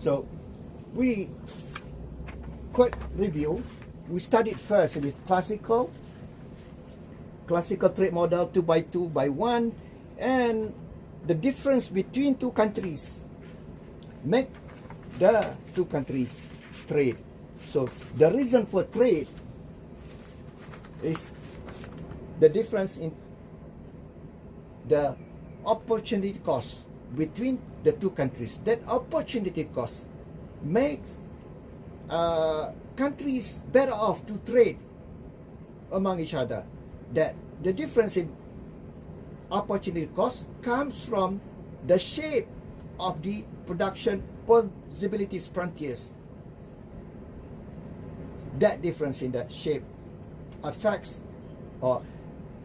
So we quick review. We studied first with classical trade model 2 by 2 by 1, and the difference between two countries make the two countries trade. So the reason for trade is the difference in the opportunity cost between the two countries. That opportunity cost makes countries better off to trade among each other. That the difference in opportunity cost comes from the shape of the production possibilities frontiers. That difference in the shape affects or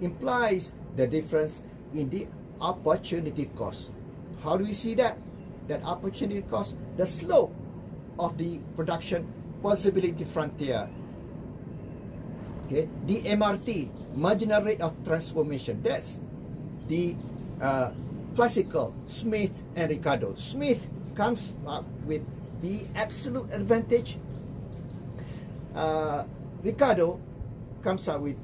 implies the difference in the opportunity cost. How do we see that? That opportunity cost, the slope of the production possibility frontier. Okay, the MRT, marginal rate of transformation. That's the classical Smith and Ricardo. Smith comes up with the absolute advantage. Ricardo comes up with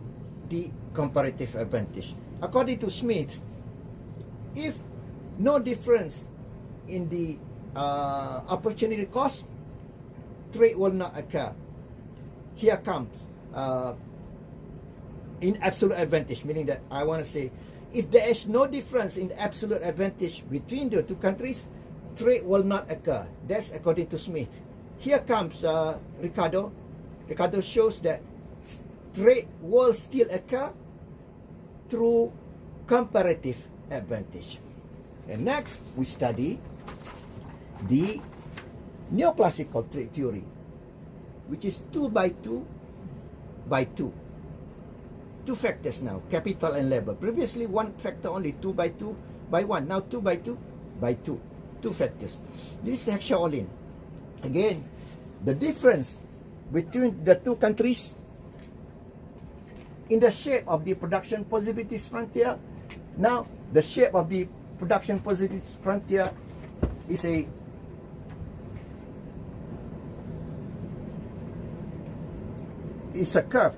the comparative advantage. According to Smith, if no difference in the opportunity cost, trade will not occur. Here comes in absolute advantage, meaning that I want to say, if there is no difference in absolute advantage between the two countries, trade will not occur. That's according to Smith. Here comes Ricardo. Ricardo shows that trade will still occur through comparative advantage. And next, we study the neoclassical trade theory, which is 2 by 2 by 2. Two factors now, capital and labor. Previously, one factor only, 2 by 2 by 1. Now 2 by 2 by 2. Two factors. This is Shaolin. Again, the difference between the two countries in the shape of the production possibilities frontier. Now, the shape of the production possibilities frontier is a curve.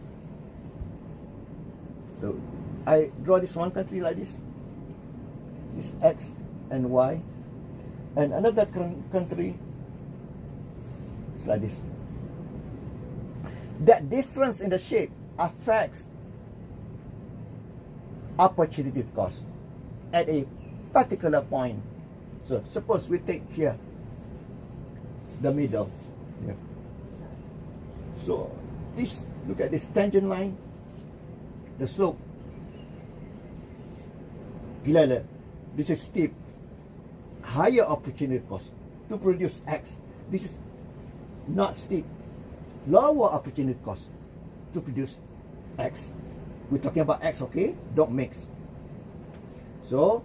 So I draw this one country like this. This X and Y, and another country is like this. That difference in the shape affects opportunity cost at a particular point. So suppose we take here the middle. Yeah. So this, look at this tangent line, the slope. Gila, this is steep. Higher opportunity cost to produce X. This is not steep. Lower opportunity cost to produce X. We're talking about X, okay? Don't mix. So,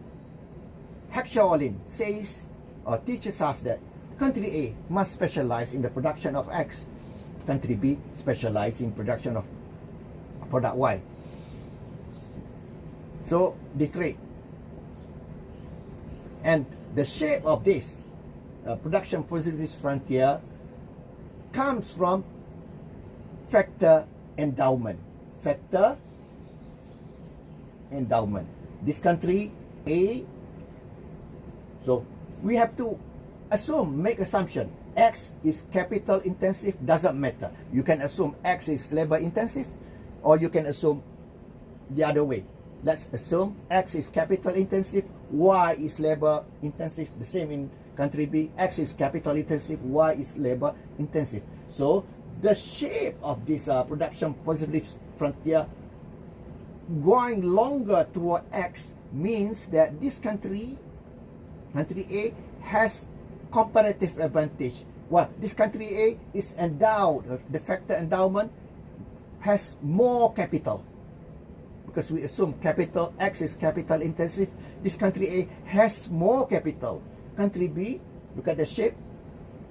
Shaolin says or teaches us that country A must specialize in the production of X. Country B specialize in production of product Y. So, they trade. And the shape of this production possibilities frontier comes from factor endowment. Factor endowment. This country A, so we have to assume, make assumption, X is capital intensive, doesn't matter. You can assume X is labor intensive, or you can assume the other way. Let's assume X is capital intensive, Y is labor intensive. The same in country B. X is capital intensive, Y is labor intensive. So the shape of this production possibilities frontier going longer toward X means that this country A, has comparative advantage. Well, this country A is endowed, the factor endowment has more capital. Because we assume capital, X is capital intensive. This country A has more capital. Country B, look at the shape,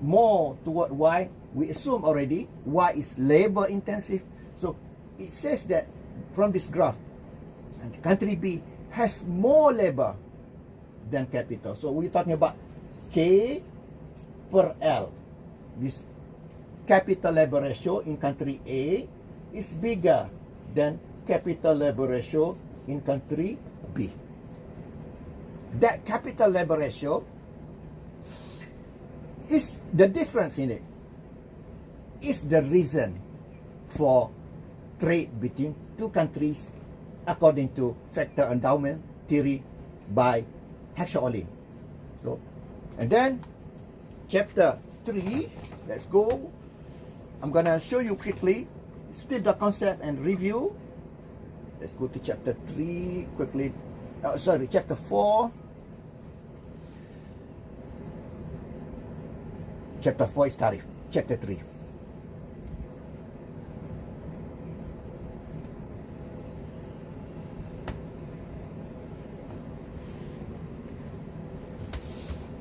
more toward Y. We assume already Y is labor intensive. So it says that from this graph, country B has more labor than capital. So we're talking about K per L. This capital labor ratio in country A is bigger than capital labor ratio in country B. That capital labor ratio is the difference in it, is the reason for trade between two countries according to factor endowment theory by Heckscher-Ohlin. So, and then chapter 3, let's go. I'm gonna show you quickly, still the concept and review. Let's go to chapter 3 quickly. Chapter 4. Chapter 4 is tariff. Chapter 3.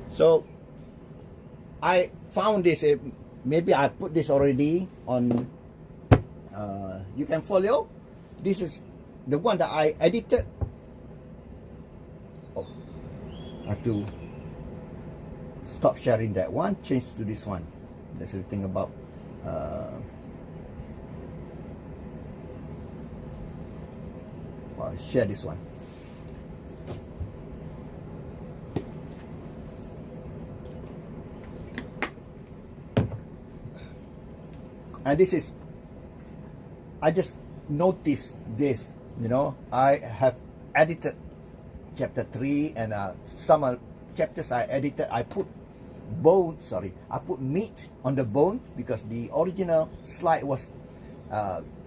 So I found this, maybe I put this already on, you can follow. This is the one that I edited. Oh, I have to stop sharing that one, change to this one. That's the thing about I'll share this one. And this is, I just noticed this, you know, I have edited chapter 3 and some chapters I edited, I put I put meat on the bones because the original slide was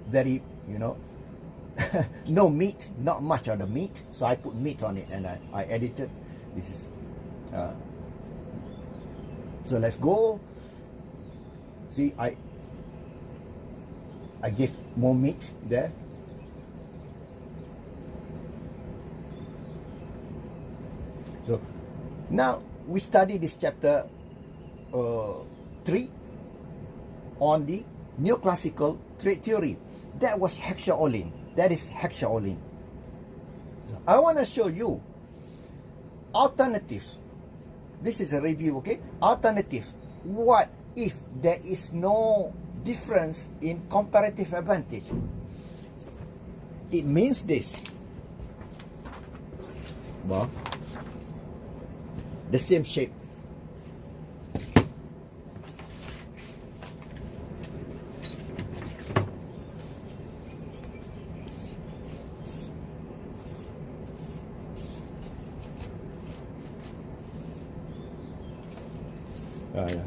very, you know, no meat, not much of the meat, so I put meat on it and I edited. This is, so let's go. See, I give more meat there. So now we study this chapter 3 on the neoclassical trade theory. That was Heckscher-Ohlin. That is Heckscher-Ohlin. So I want to show you alternatives. This is a review, okay? Alternatives. What if there is no difference in comparative advantage? It means this. Well, the same shape.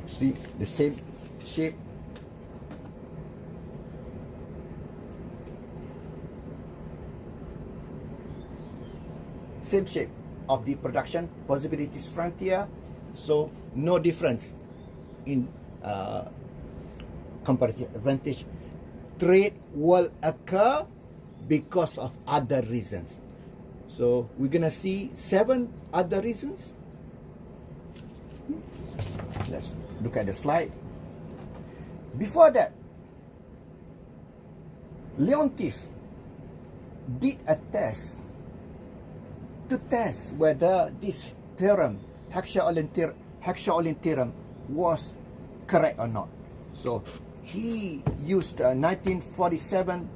See the same shape. Same shape of the production possibilities frontier, so no difference in comparative advantage. Trade will occur because of other reasons. So we're gonna see 7 other reasons. Let's look at the slide. Before that, Leontief did a test to test whether this theorem, Heckscher-Ohlin theorem, was correct or not. So he used 1947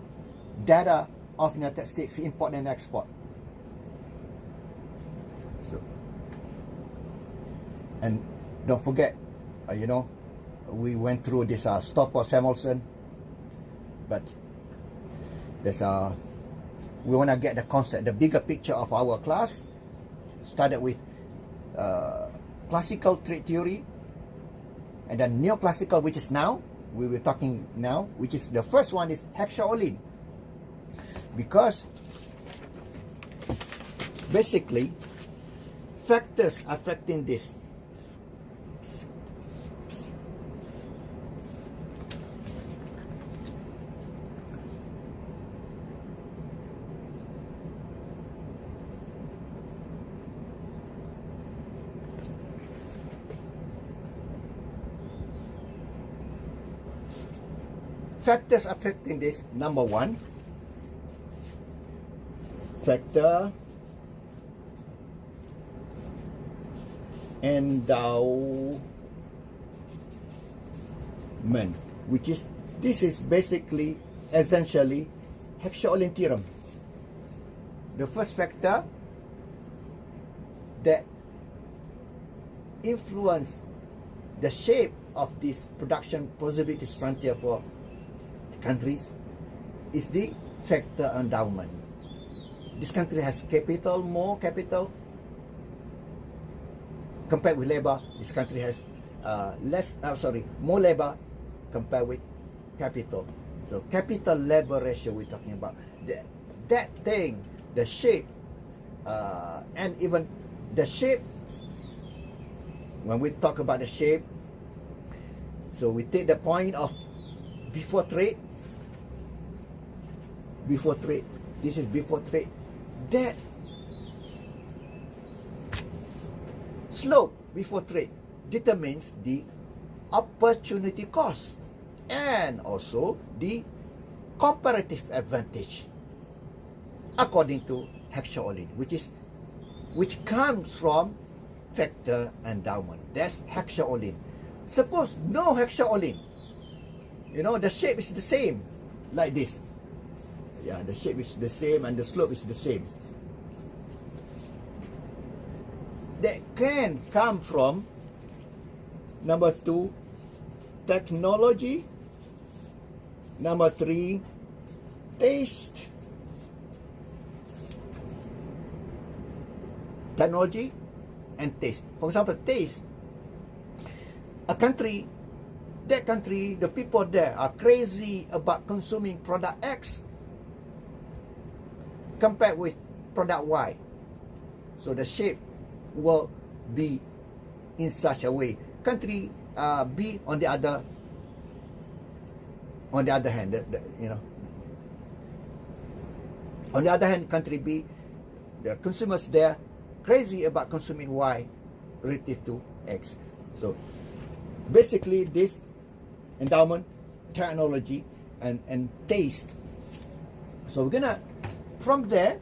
data of United States import and export. So, and don't forget, you know, we went through this Stopper-Samuelson, but there's we want to get the concept, the bigger picture of our class. Started with classical trade theory, and then neoclassical, which is now, we were talking now, which is the first one is Heckscher-Ohlin. Because basically, factors affecting this. Factors affecting this, number 1, factor endowment which is, this is basically, essentially, hexaolin theorem. The first factor that influence the shape of this production possibilities frontier for countries is the factor endowment. This country has capital, more capital compared with labor. This country has more labor compared with capital. So capital labor ratio we're talking about. That thing, the shape, and even the shape, when we talk about the shape, so we take the point of before trade, this is before trade, that slope before trade determines the opportunity cost and also the comparative advantage according to hexaolin, which comes from factor endowment. That's hexaolin. Suppose no hexaolin, the shape is the same, like this. Yeah, the shape is the same and the slope is the same. That can come from, number 2, technology. Number 3, taste. Technology and taste. For example, taste. That country, the people there are crazy about consuming product X compared with product Y. So the shape will be in such a way. Country B, on the other hand, on the other hand, country B, the consumers there crazy about consuming Y relative to X. So basically, this endowment, technology, and taste. So we're gonna, from there,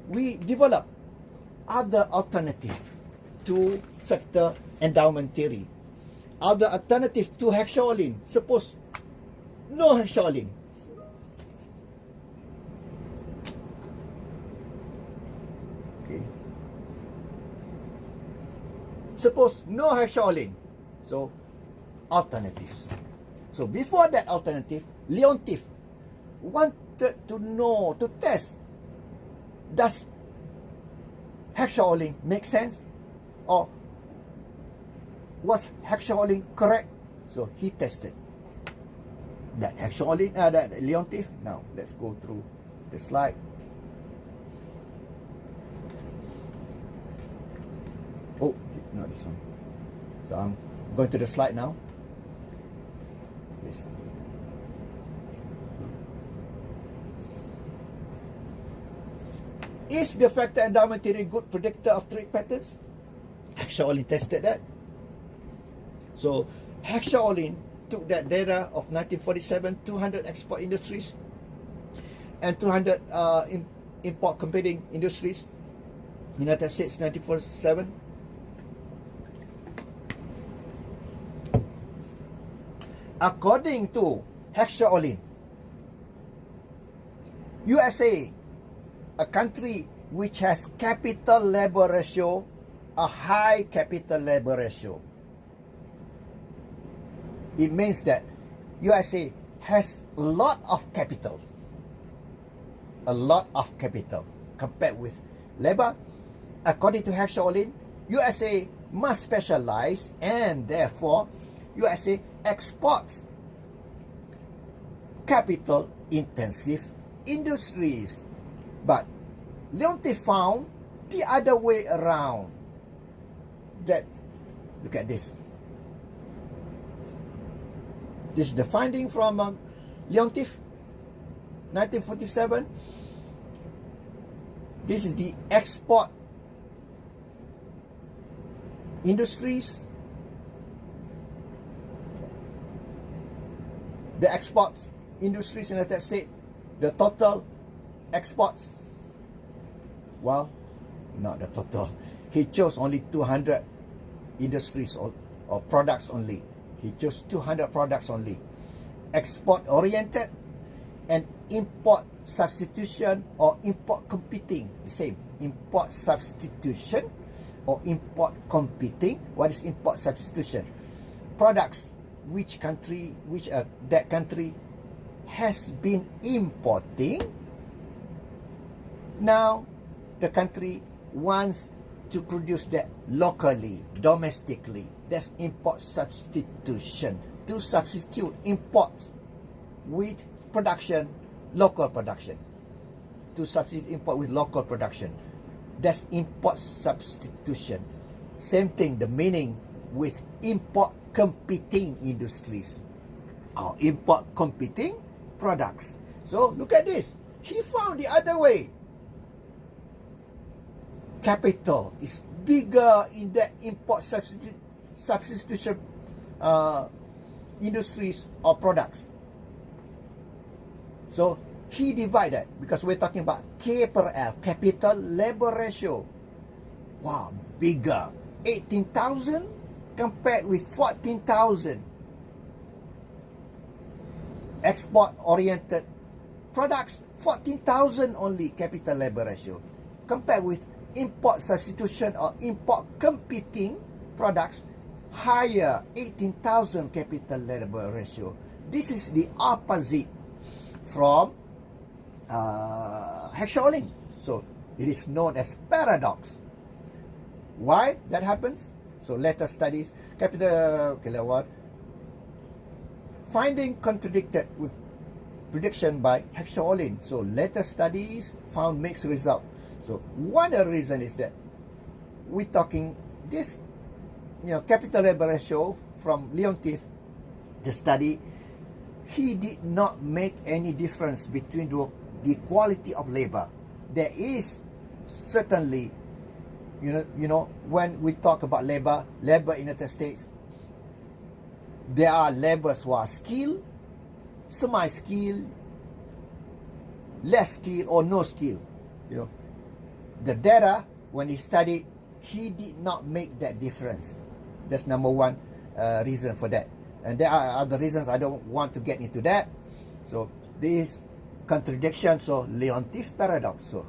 we develop other alternative to factor endowment theory. Other alternative to hexaolin. Suppose no hexaolin. Okay. Suppose no hexaolin. So alternatives. So before that alternative, Leontief wanted to know, to test, does hexaolin make sense, or was hexaolin correct? So he tested that hexaolin, that Leontief. Now let's go through the slide. Oh, no, this one. So I'm going to the slide now. Yes. Is the factor endowment theory a good predictor of trade patterns? Hexaolin tested that. So hexaolin took that data of 1947, 200 export industries and 200 import competing industries. United States, 1947. According to hexaolin, USA, a country which has capital labor ratio, a high capital labor ratio. It means that USA has a lot of capital. A lot of capital compared with labor. According to hexaolin, USA must specialize, and therefore USA exports capital intensive industries. But Leontief found the other way around. That, look at this. This is the finding from Leontief, 1947. This is the export industries. The exports industries in the United States, the total exports. Well, not the total. He chose only 200 industries or products only. He chose 200 products only. Export-oriented and import substitution or import competing. The same. Import substitution or import competing. What is import substitution? Products which that country has been importing. Now, the country wants to produce that locally, domestically. That's import substitution. To substitute imports with production, local production. To substitute import with local production. That's import substitution. Same thing, the meaning with import competing industries. Or import competing products. So, look at this. He found the other way. Capital is bigger in the import substitution industries or products. So he divided, because we're talking about K per L, capital labor ratio. Wow, bigger. 18,000 compared with 14,000. Export-oriented products, 14,000 only capital labor ratio. Compared with import substitution or import competing products, higher, 18,000 capital labor ratio. This is the opposite from Heckscher-Ohlin. So it is known as paradox. Why that happens? So later studies, finding contradicted with prediction by Heckscher-Ohlin. So later studies found mixed result. So one of the reason is that we're talking this, capital labor ratio from Leontief, the study, he did not make any difference between the quality of labor. There is certainly, when we talk about labor in the United States, there are laborers who are skilled, semi-skilled, less skilled, or no skill. The data, when he studied, he did not make that difference. That's number one reason for that. And there are other reasons, I don't want to get into that. So this contradiction, so Leontief paradox. So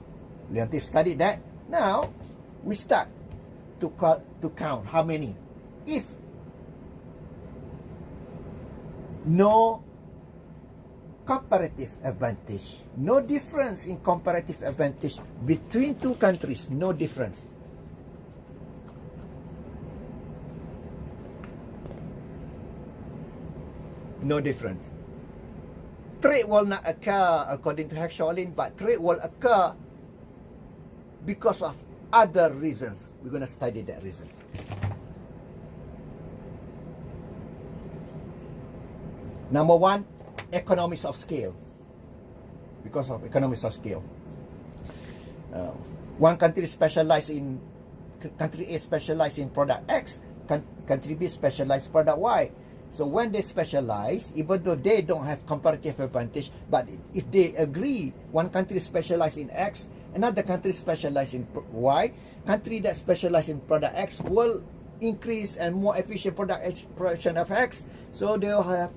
Leontief studied that. Now we start to count how many. If no comparative advantage, no difference in comparative advantage between two countries, no difference. No difference. Trade will not occur according to Heckscher-Ohlin, but trade will occur because of other reasons. We're going to study that reasons. Number one, economies of scale. Because of economies of scale. One country specialized in, country A specialized in product X, country B specialized product Y. So when they specialize, even though they don't have comparative advantage, but if they agree, one country specialized in X, another country specialized in Y, country that specialized in product X will increase and more efficient production of X, so they will have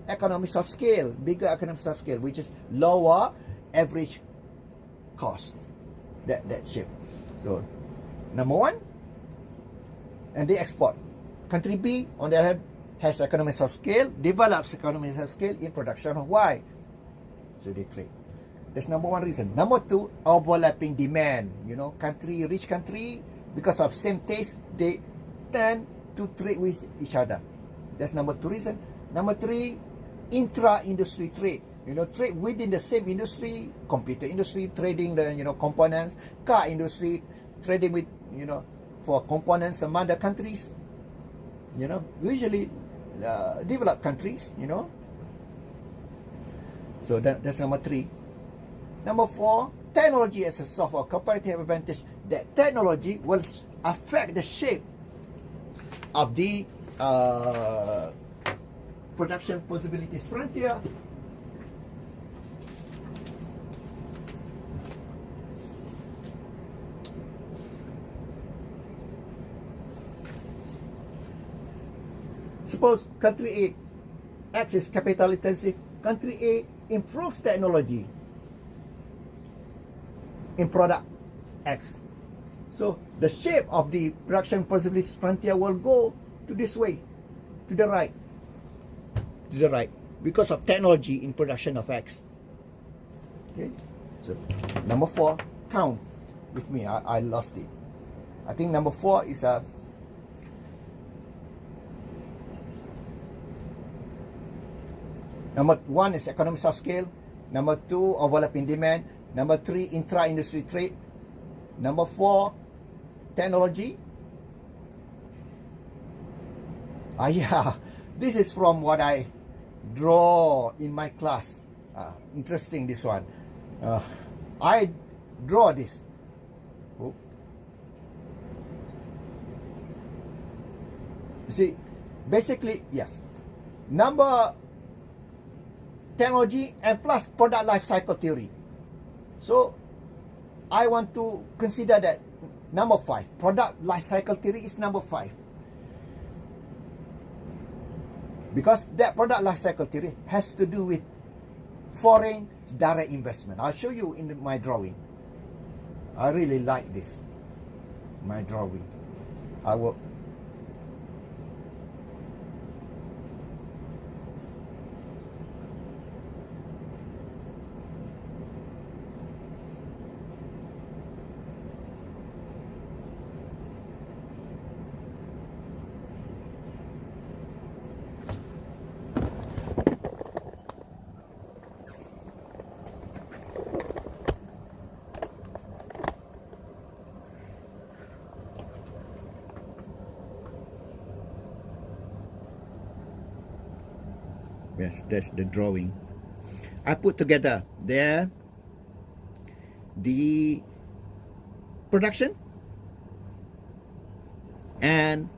economies of scale, bigger economies of scale, which is lower average cost, that ship. So number one, and they export. Country B, on the other hand, has economies of scale, develops economies of scale in production of Y. So they trade. That's number one reason. Number two, overlapping demand. Rich country, because of same taste, they tend to trade with each other. That's number two reason. Number three, intra-industry trade. Trade within the same industry, computer industry, trading the, components, car industry, trading with, for components among other countries. Usually developed countries, So that's number three. Number four, technology as a source of comparative advantage. That technology will affect the shape of the production possibilities frontier. Suppose country A, X is capital intensive. Country A improves technology in product X. So the shape of the production possibilities frontier will go to this way, to the right, because of technology in production of X. Okay, so number 4, count with me. I lost it. I think number 4 is a number 1 is economies of scale. Number 2, overlapping demand. Number 3, intra-industry trade. Number 4, technology. Yeah, this is from what I draw in my class. Interesting, this one. I draw this. Oh. You see, basically, yes. Number technology and plus product life cycle theory. So I want to consider that number 5, product life cycle theory is number 5. Because that product life cycle theory has to do with foreign direct investment. I'll show you in my drawing. I really like this, my drawing. I will. Yes, that's the drawing. I put together there the production and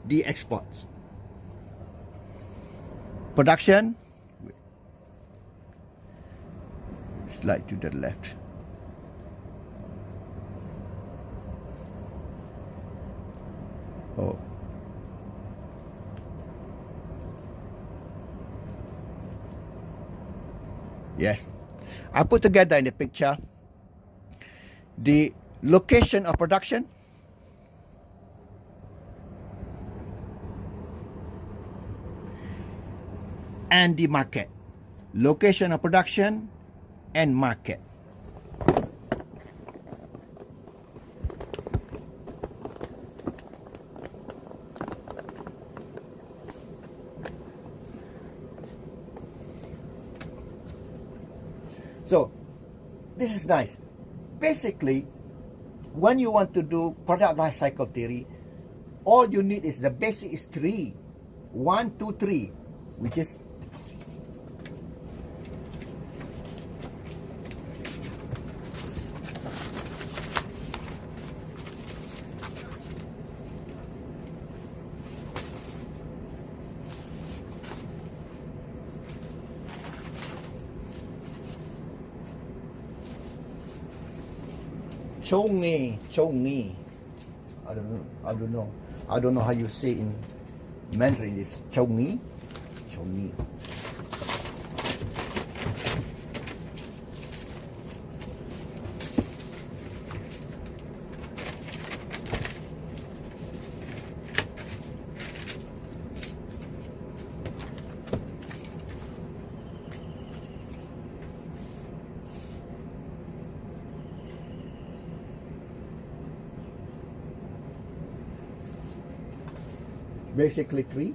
the exports. Production, slide to the left. Oh. Yes, I put together in the picture the location of production and the market. Location of production and market. So this is nice. Basically, when you want to do product life cycle theory, all you need is the basic is 3. 1, 2, 3, which is Chongi. I don't know how you say in Mandarin. It's Chongi. Basically 3.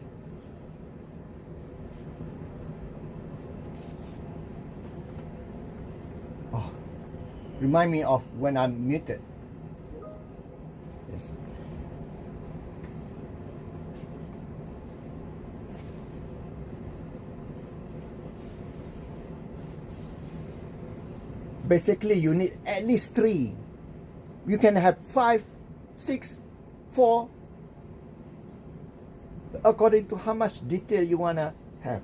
Oh, remind me of when I'm muted. Yes. Basically, you need at least 3. You can have 5, 6, 4. According to how much detail you want to have.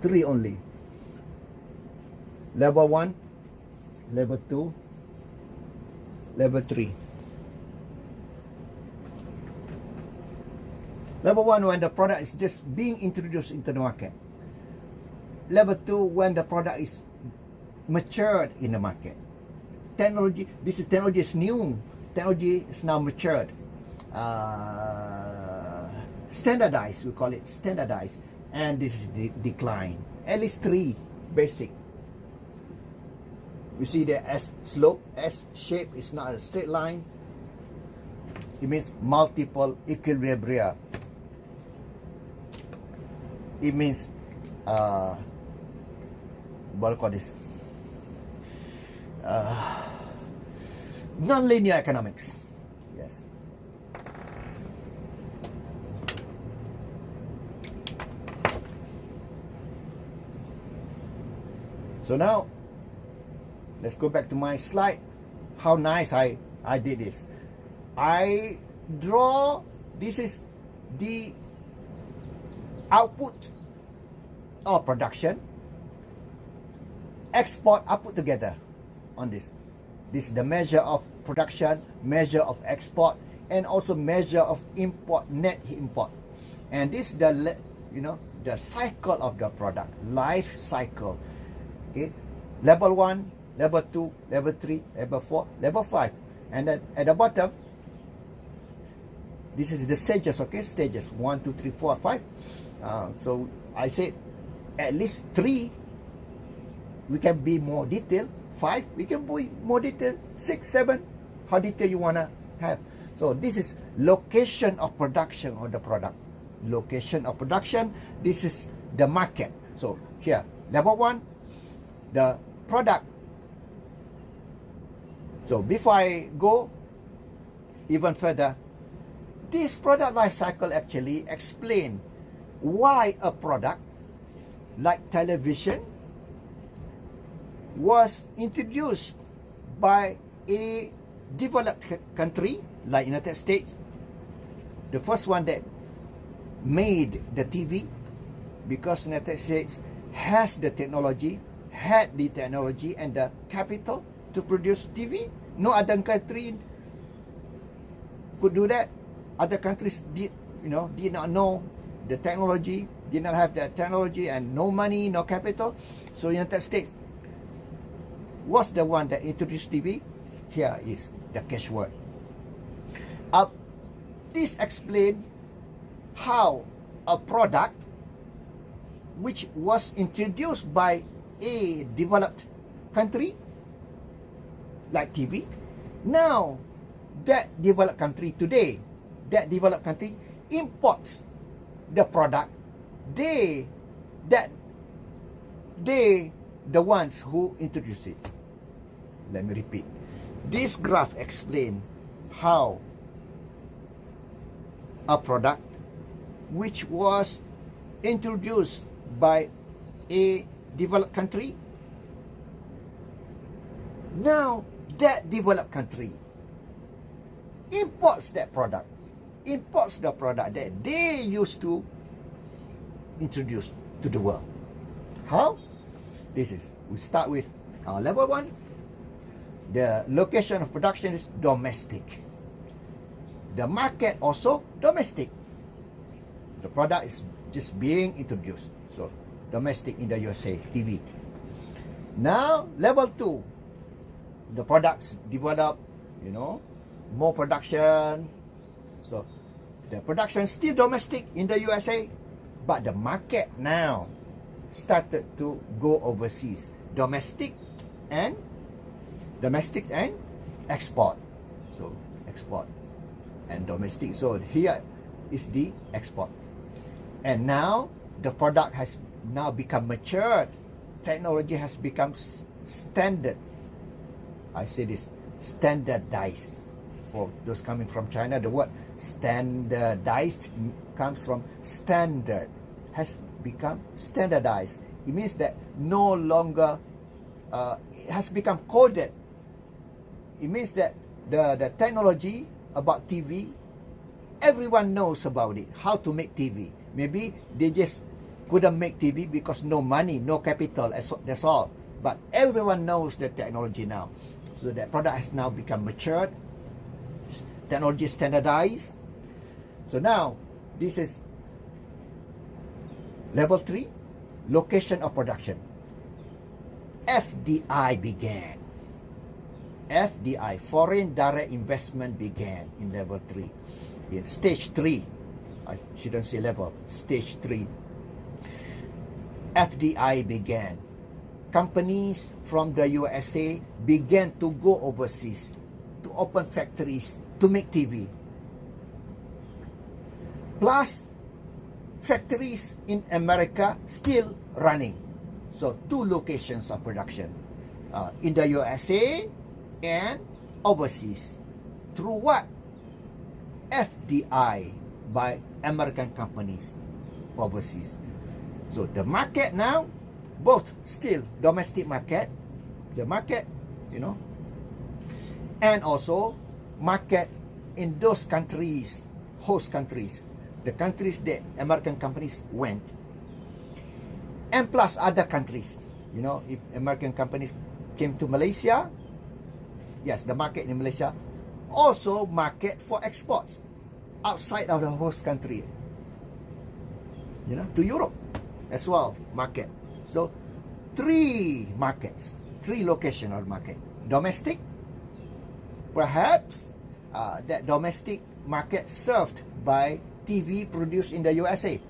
Three only. Level 1, level 2, level 3. Level 1, when the product is just being introduced into the market. Level 2, when the product is matured in the market. Technology is new. Technology is now matured. Standardized, we call it standardized. And this is the decline. At least 3 basic. You see the S slope, S shape is not a straight line. It means multiple equilibria. It means what do you call this? Non-linear economics. Yes. So now, let's go back to my slide. How nice I did this. I draw, this is the output of production. Export, I put together on this. This is the measure of production, measure of export, and also measure of import, net import. And this is the, the cycle of the product, life cycle. Okay, level 1, level 2, level 3, level 4, level 5. And then at the bottom, this is the stages, okay? Stages 1, 2, 3, 4, 5. So I said at least 3, we can be more detailed. 5, we can be more detailed. 6, 7, how detailed you wanna have. So this is location of production of the product. Location of production, this is the market. So here, level 1, the product. So before I go even further, this product life cycle actually explain why a product like television was introduced by a developed country like United States, the first one that made the TV, because United States has the technology, had the technology and the capital to produce TV. No other country could do that. Other countries did not know the technology, did not have the technology, and no money, no capital. So United States was the one that introduced TV. Here is the cash word. This explains how a product which was introduced by a developed country like TV, now that developed country today, that developed country imports the product. They the ones who introduce it. Let me repeat. This graph explains how a product which was introduced by a developed country, now that developed country imports that product, imports the product that they used to introduce to the world. How? This is, we start with level 1. The location of production is domestic. The market also domestic. The product is just being introduced. So domestic in the USA, TV. Now level 2, the products develop, more production. So the production is still domestic in the USA, but the market now started to go overseas. Domestic and export. So export and domestic. So here is the export. And now the product has now become matured. Technology has become standard. I say this, standardized. For those coming from China, the word standardized comes from standard. Has become standardized. It means that no longer it has become coded. It means that the technology about TV, everyone knows about it, how to make TV. Maybe they just couldn't make TV because no money, no capital, that's all. But everyone knows the technology now. So that product has now become matured, technology standardized. So now This is level 3, location of production. FDI began. FDI, foreign direct investment, began in level 3. In stage 3, I shouldn't say level, stage 3. FDI began. Companies from the USA began to go overseas to open factories to make TV. Plus, factories in America still running. So 2 locations of production in the USA and overseas. Through what? FDI by American companies overseas. So the market now, both still domestic market, the market, you know, and also market in those countries, host countries, the countries that American companies went, and plus other countries. You know, if American companies came to Malaysia, yes, the market in Malaysia, also market for exports outside of the host country, you know, to Europe as well, market. So 3 markets, 3 location of market. Domestic, perhaps that domestic market served by TV produced in the USA,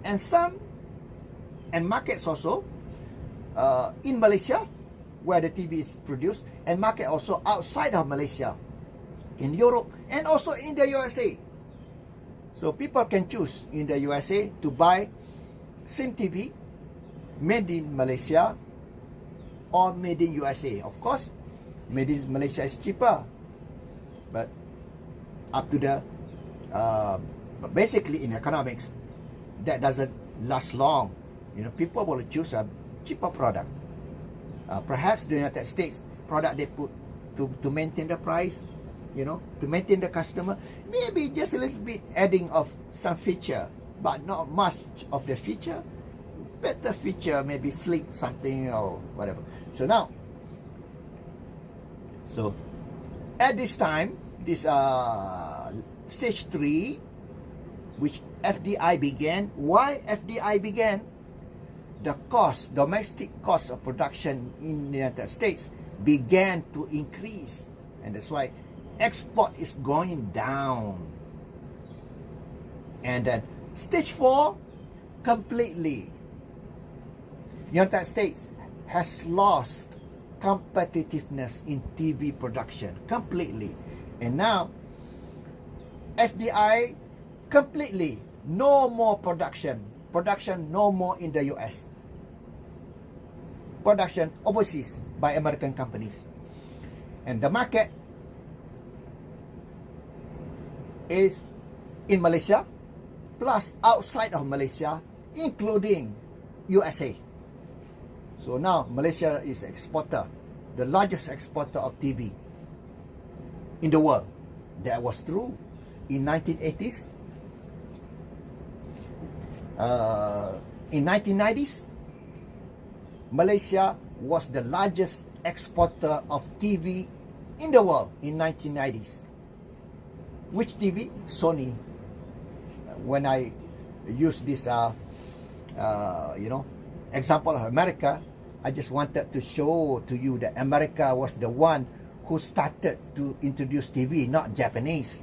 and some, and markets also in Malaysia where the TV is produced, and market also outside of Malaysia, in Europe, and also in the USA. So people can choose in the USA to buy same TV made in Malaysia or made in USA. Of course, made in Malaysia is cheaper, but up to the but basically in economics, that doesn't last long. You know, people will choose a cheaper product. Perhaps the United States product they put to maintain the price, you know, to maintain the customer, maybe just a little bit adding of some feature, but not much of the feature. Better feature, maybe flick something or whatever. So now, so at this time, this stage 3, which FDI began. Why FDI began? The cost, domestic cost of production in the United States began to increase, and that's why export is going down. And then stage 4, completely, United States has lost competitiveness in TV production completely, and now FDI completely, no more production no more in the US, production overseas by American companies, and the market is in Malaysia plus outside of Malaysia, including USA. So now Malaysia is exporter, the largest exporter of TV in the world. That was true in 1980s. In 1990s, Malaysia was the largest exporter of TV in the world in 1990s. Which TV? Sony. When I use this, you know, example of America, I just wanted to show to you that America was the one who started to introduce TV, not Japanese.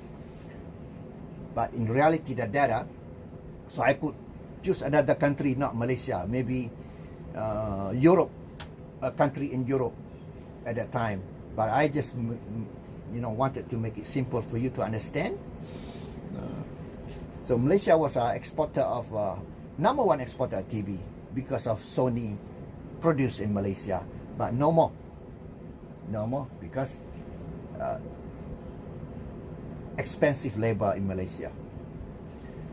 But in reality, the data, so I could choose another country, not Malaysia, maybe Europe, a country in Europe at that time. But I just, you know, wanted to make it simple for you to understand. So Malaysia was an exporter of, number 1 exporter of TV because of Sony produced in Malaysia. But no more. No more because expensive labor in Malaysia.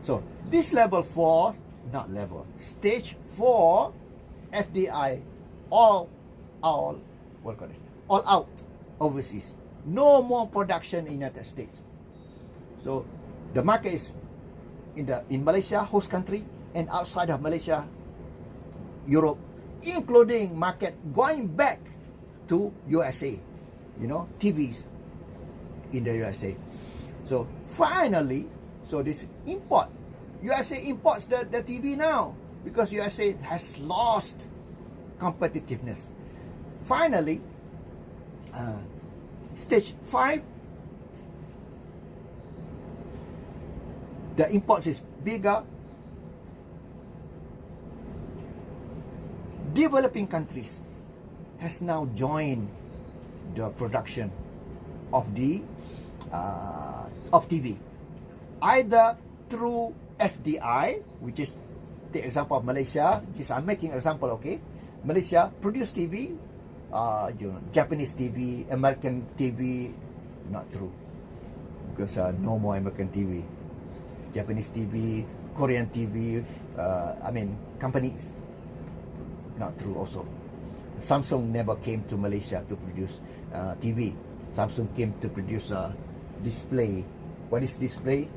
So this level 4, not level, stage 4 FDI, all out overseas. No more production in United States. So the market is in Malaysia, host country, and outside of Malaysia, Europe, including market going back to USA, you know, TVs in the USA. So finally, so this import USA imports the TV now because USA has lost competitiveness. Finally, stage 5, the imports is bigger. Developing countries has now joined the production of the of TV, either through FDI, which is the example of Malaysia. This I'm making example, okay? Malaysia produce TV, Japanese TV, American TV, not true, because no more American TV. Japanese TV, Korean TV, companies, not true also. Samsung never came to Malaysia to produce TV. Samsung came to produce display. What is display?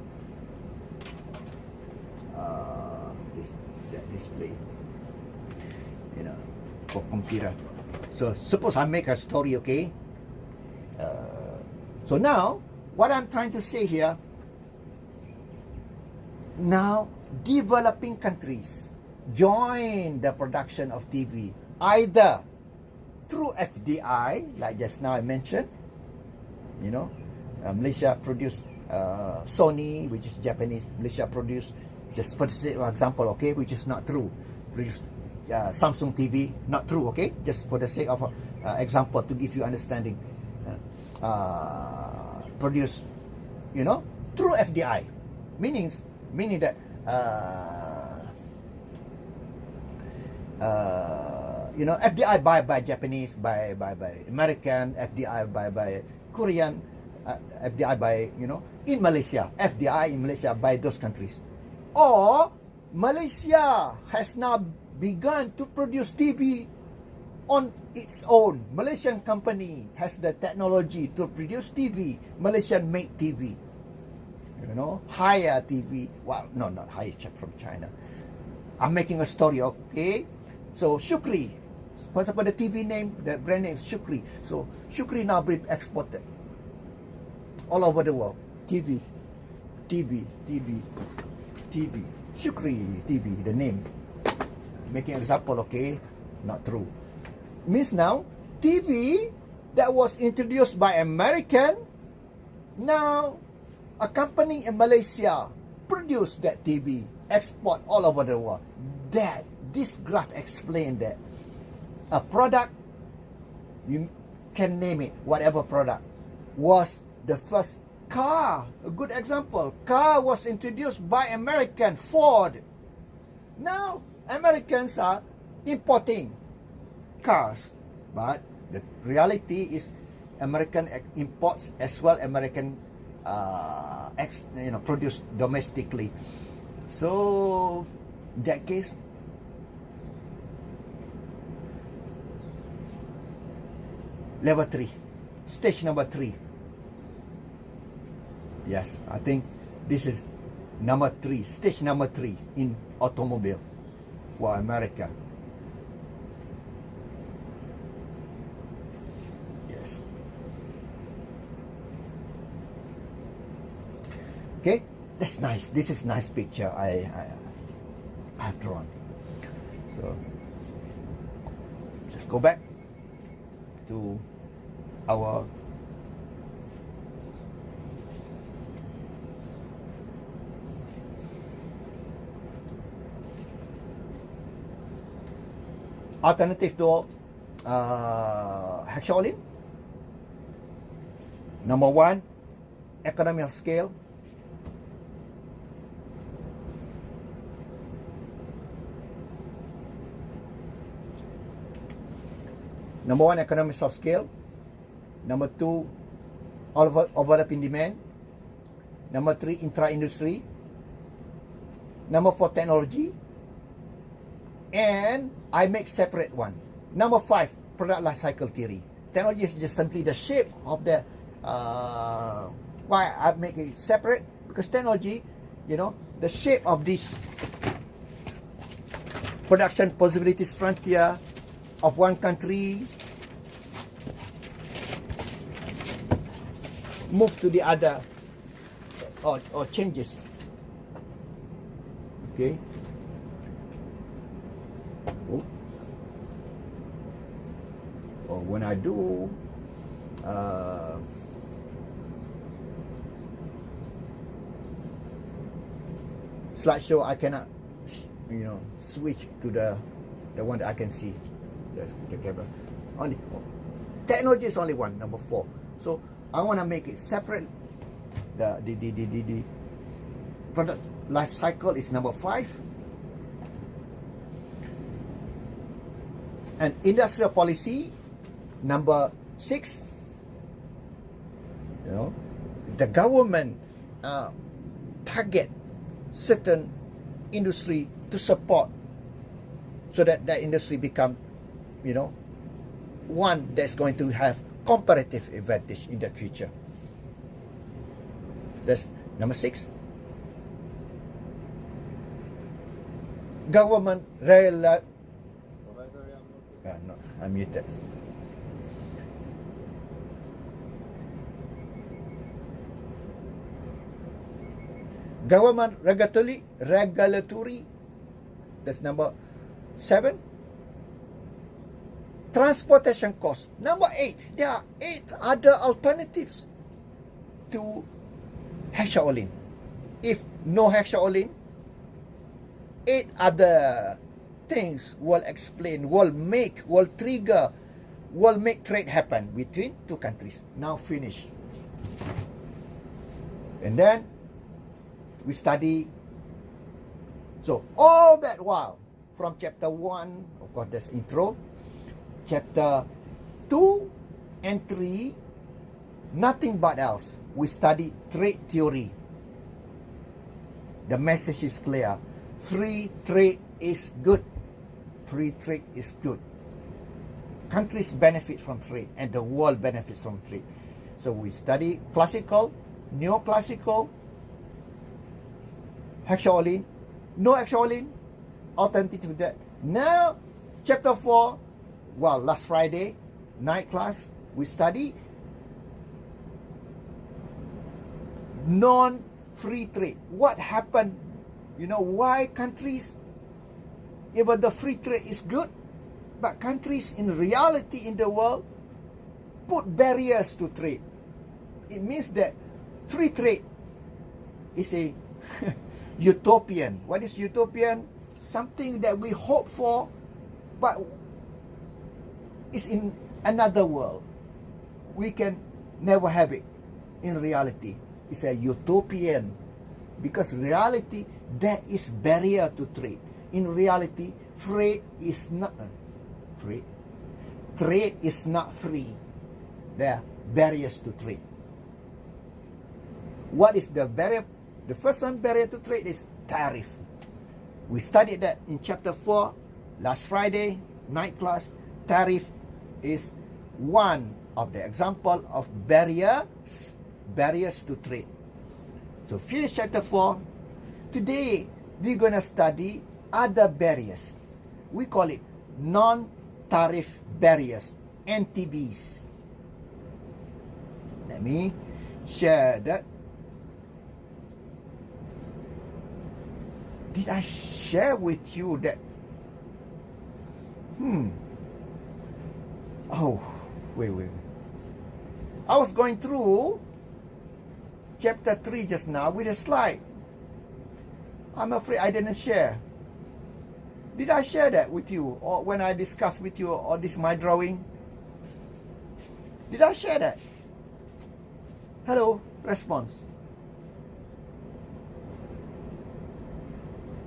That display, for computer. So suppose I make a story, okay? So now, what I'm trying to say here, now developing countries join the production of TV, either through FDI, like just now I mentioned, Malaysia produced Sony, which is Japanese. Malaysia produced, just for example, okay, which is not true, produced Samsung TV, not true, okay, just for the sake of example, to give you understanding, produced, through FDI, meaning that FDI by Japanese, by American, FDI by Korean, FDI by, in Malaysia, FDI in Malaysia by those countries. Or Malaysia has now begun to produce TV on its own. Malaysian company has the technology to produce TV. Malaysian made TV. Hire TV. Well, no, not hire from China. I'm making a story, okay? So Shukri, for example, the TV name, the brand name is Shukri. So Shukri now being exported all over the world. TV. Shukri TV, the name. Making example, okay? Not true. Means now, TV that was introduced by American, now a company in Malaysia produced that TV, export all over the world. This graph explains that a product, you can name it, whatever product, was the first car. A good example, car was introduced by American, Ford. Now, Americans are importing cars, but the reality is American imports as well, American produced domestically. So in that case, level 3, stage number 3. Yes, I think this is number 3, stage number 3 in automobile for America. Yes. Okay, that's nice. This is nice picture I have drawn. So let's go back to our alternative to hexaolin. Number 1, economy of scale. Number 1, economies of scale. Number 2, overlapping demand. Number 3, intra-industry. Number 4, technology. And I make separate one. Number 5, product life cycle theory. Technology is just simply the shape of the why I make it separate, because technology, the shape of this production possibilities frontier of one country move to the other, or changes. Okay. Oh. Or when I do slideshow, I cannot, switch to the one that I can see. That's the camera. Only technology is only one, number 4. So I want to make it separate. The product life cycle is number 5. And industrial policy, number 6. The government target certain industry to support, so that that industry become, one that's going to have comparative advantage in the future. That's number 6. Government no, I'm muted. Government regulatory, that's number 7. Transportation cost, number 8. There are 8 other alternatives to hexaolin. If no hexaolin, 8 other things will explain, will make trade happen between 2 countries. Now finish. And then we study. So all that while, from chapter 1, of course, that's intro. Chapter 2 and 3, nothing but else. We study trade theory. The message is clear. Free trade is good. Free trade is good. Countries benefit from trade, and the world benefits from trade. So we study classical, neoclassical, hexaolin, no hexaolin, alternative to that. Now, chapter 4, well, last Friday, night class, we study non-free trade. What happened? Why countries, even the free trade is good, but countries in reality in the world put barriers to trade. It means that free trade is a utopian. What is utopian? Something that we hope for, but it's in another world. We can never have it in reality. It's a utopian, because reality, there is barrier to trade. In reality, trade is not free. Trade is not free. There are barriers to trade. What is the barrier? The first one, barrier to trade, is tariff. We studied that in chapter 4 last Friday, night class. Tariff is one of the example of barriers to trade. So finish chapter 4. Today, we're going to study other barriers. We call it non-tariff barriers, NTBs. Let me share that. Did I share with you that? Oh, wait. I was going through chapter 3 just now with a slide. I'm afraid I didn't share. Did I share that with you? Or when I discussed with you, or this my drawing? Did I share that? Hello, response.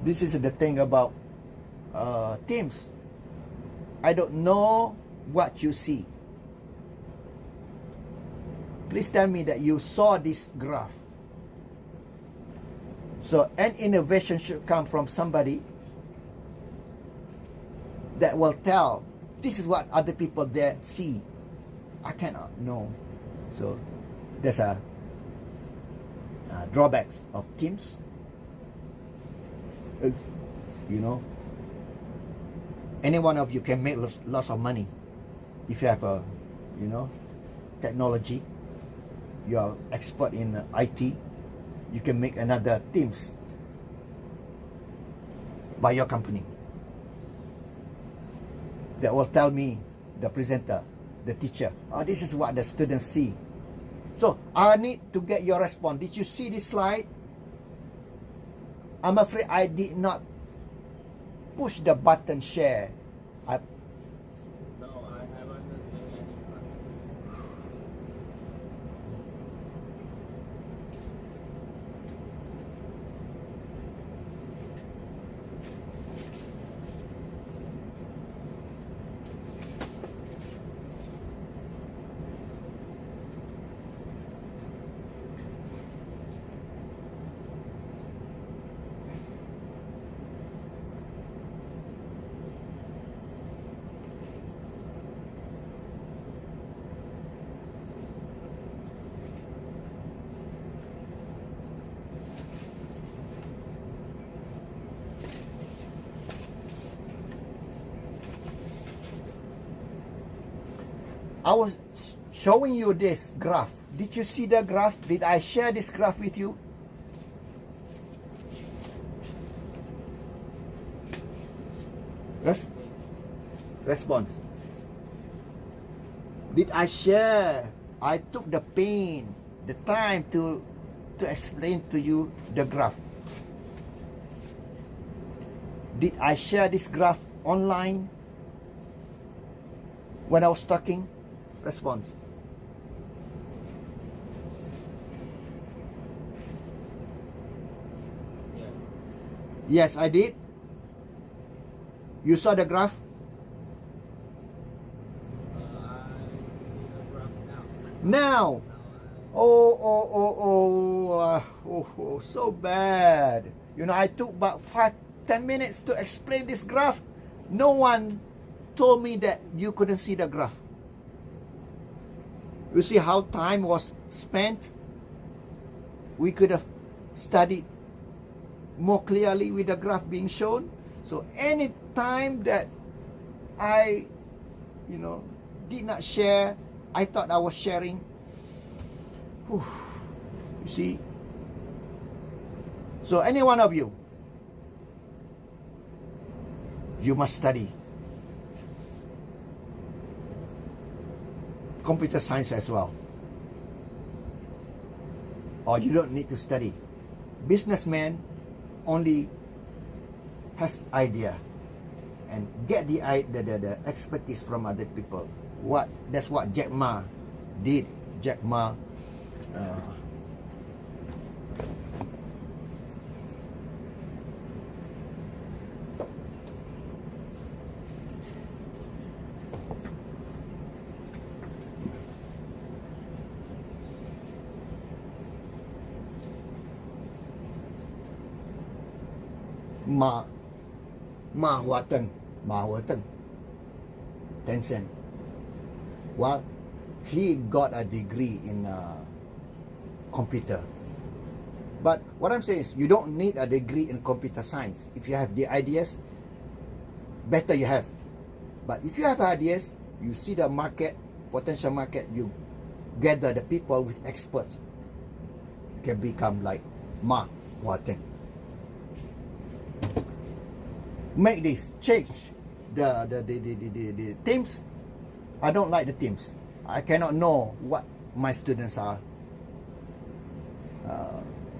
This is the thing about Teams. I don't know what you see. Please tell me that you saw this graph. So an innovation should come from somebody that will tell, this is what other people there see. I cannot know. So there's a drawbacks of Teams. Any one of you can make lots of money if you have a technology. You are expert in IT. You can make another Teams. by your company. That will tell me, the presenter, the teacher, oh, this is what the students see. So I need to get your response. Did you see this slide? I'm afraid I did not push the button share. No, I haven't seen any. I was showing you this graph. Did you see the graph? Did I share this graph with you? Response. Did I share? I took the pain, the time to explain to you the graph. Did I share this graph online when I was talking? Response. Yeah. Yes, I did. You saw the graph? Now. Oh, so bad. You know, I took about 5-10 minutes to explain this graph. No one told me that you couldn't see the graph. You see how time was spent? We could have studied more clearly with the graph being shown. So any time that I, did not share, I thought I was sharing. Whew. You see? So any one of you, you must study computer science as well. Or you don't need to study. Businessman only has idea and get the expertise from other people. That's what Jack Ma did. Jack Ma Ma Hua-teng, Tencent. Well, he got a degree in computer. But what I'm saying is, you don't need a degree in computer science. If you have the ideas, better you have. But if you have ideas, you see the market, potential market, you gather the people with experts. You can become like Ma Hua-teng. Make this change the teams. I don't like the teams. I cannot know what my students are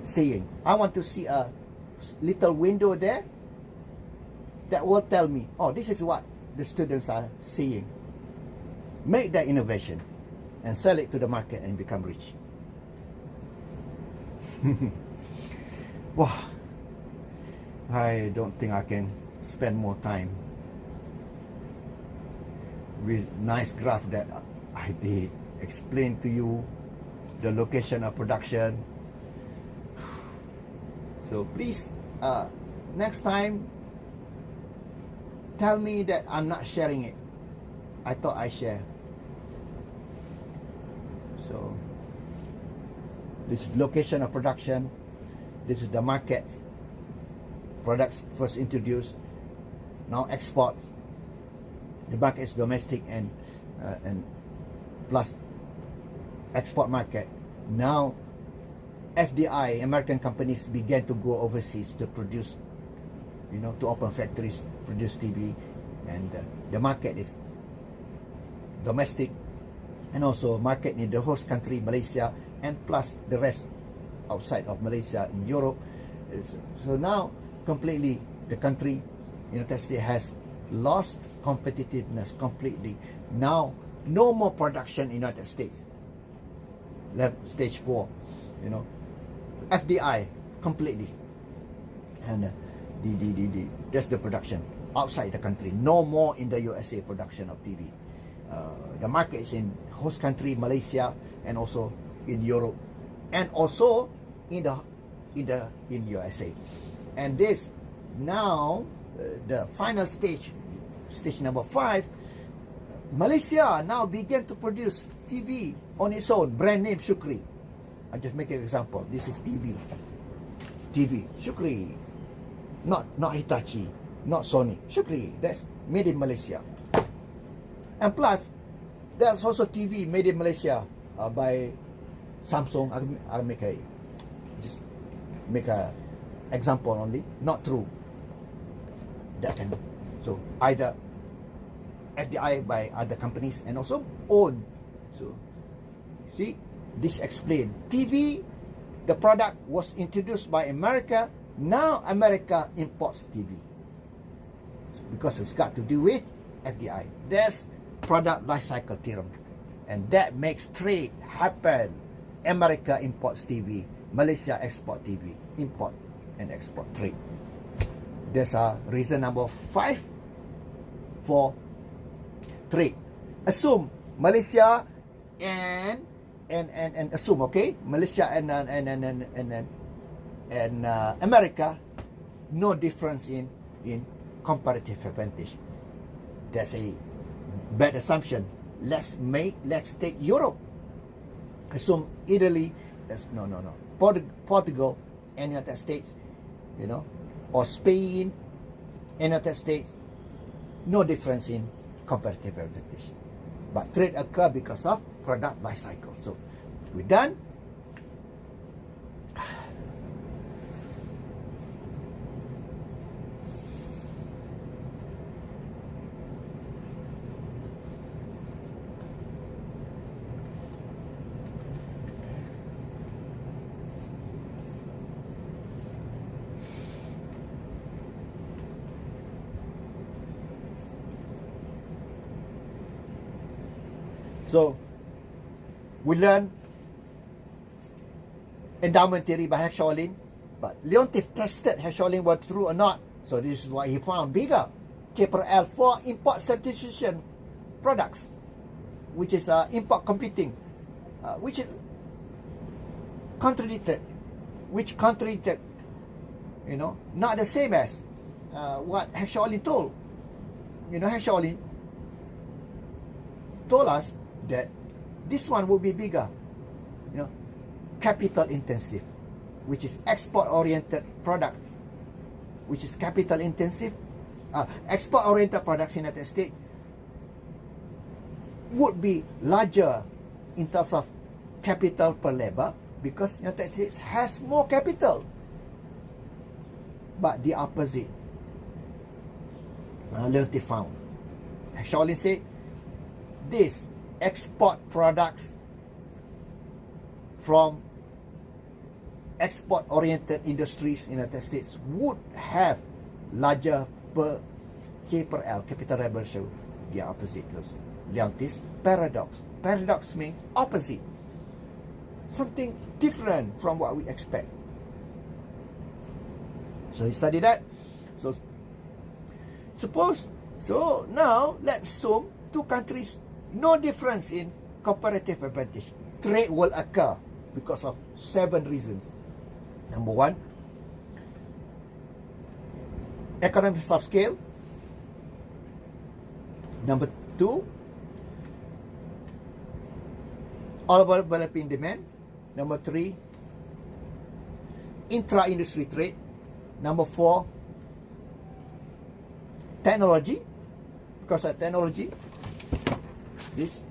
saying. I want to see a little window there that will tell me, oh, this is what the students are saying. Make that innovation and sell it to the market and become rich. Wow. I don't think I can spend more time with nice graph that I did explain to you the location of production. So please, next time, tell me that I'm not sharing it. I thought I share. So this is location of production. This is the market. Products first introduced, now exports. The market is domestic and plus export market. Now FDI, American companies began to go overseas to produce to open factories, produce TV, and the market is domestic, and also market in the host country, Malaysia, and plus the rest outside of Malaysia in Europe. So now completely the country, United States, has lost competitiveness completely. Now no more production in United States. Left stage 4, FDI completely, and that's the production outside the country. No more in the USA production of TV. The market is in host country Malaysia, and also in Europe, and also in USA. And this now the final stage number 5. Malaysia now began to produce TV on its own, brand name Shukri. I just make an example. This is TV Shukri, not Hitachi, not Sony. Shukri, that's made in Malaysia. And plus there's also TV made in Malaysia by Samsung. I'll make a example only, not true. That can, so either FDI by other companies and also own. So see, this explain TV, the product was introduced by America. Now America imports TV because it's got to do with FDI. That's product life cycle theorem, and that makes trade happen. America imports TV, Malaysia export TV, import and export trade. There's a reason number 5 for trade. Assume Malaysia and assume, okay, Malaysia and America, no difference in comparative advantage. That's a bad assumption. Let's take Europe. Assume Italy, no, Portugal and United States, or Spain and United States, no difference in comparative advantage. But trade occur because of product life cycle. So we're done. So we learn endowment theory by Shaolin, but Leontief tested Shaolin was true or not. So this is why he found bigger K/L for import substitution products, which is import computing, which is contradicted, not the same as what Shaolin told. Shaolin told us that this one will be bigger, capital intensive, which is export oriented products, which is capital intensive. Export oriented products in the United States would be larger in terms of capital per labor because the United States has more capital. But the opposite, Leontief found. Shaolin said this export products from export oriented industries in the United States would have larger per K/L, capital labor ratio. The opposite. Leontief's paradox. Paradox means opposite, something different from what we expect. So he studied that. So now let's assume two countries, no difference in comparative advantage. Trade will occur because of 7 reasons. Number 1, economies of scale. Number 2, overlapping demand. Number 3, intra-industry trade. Number 4, technology. Because of technology, this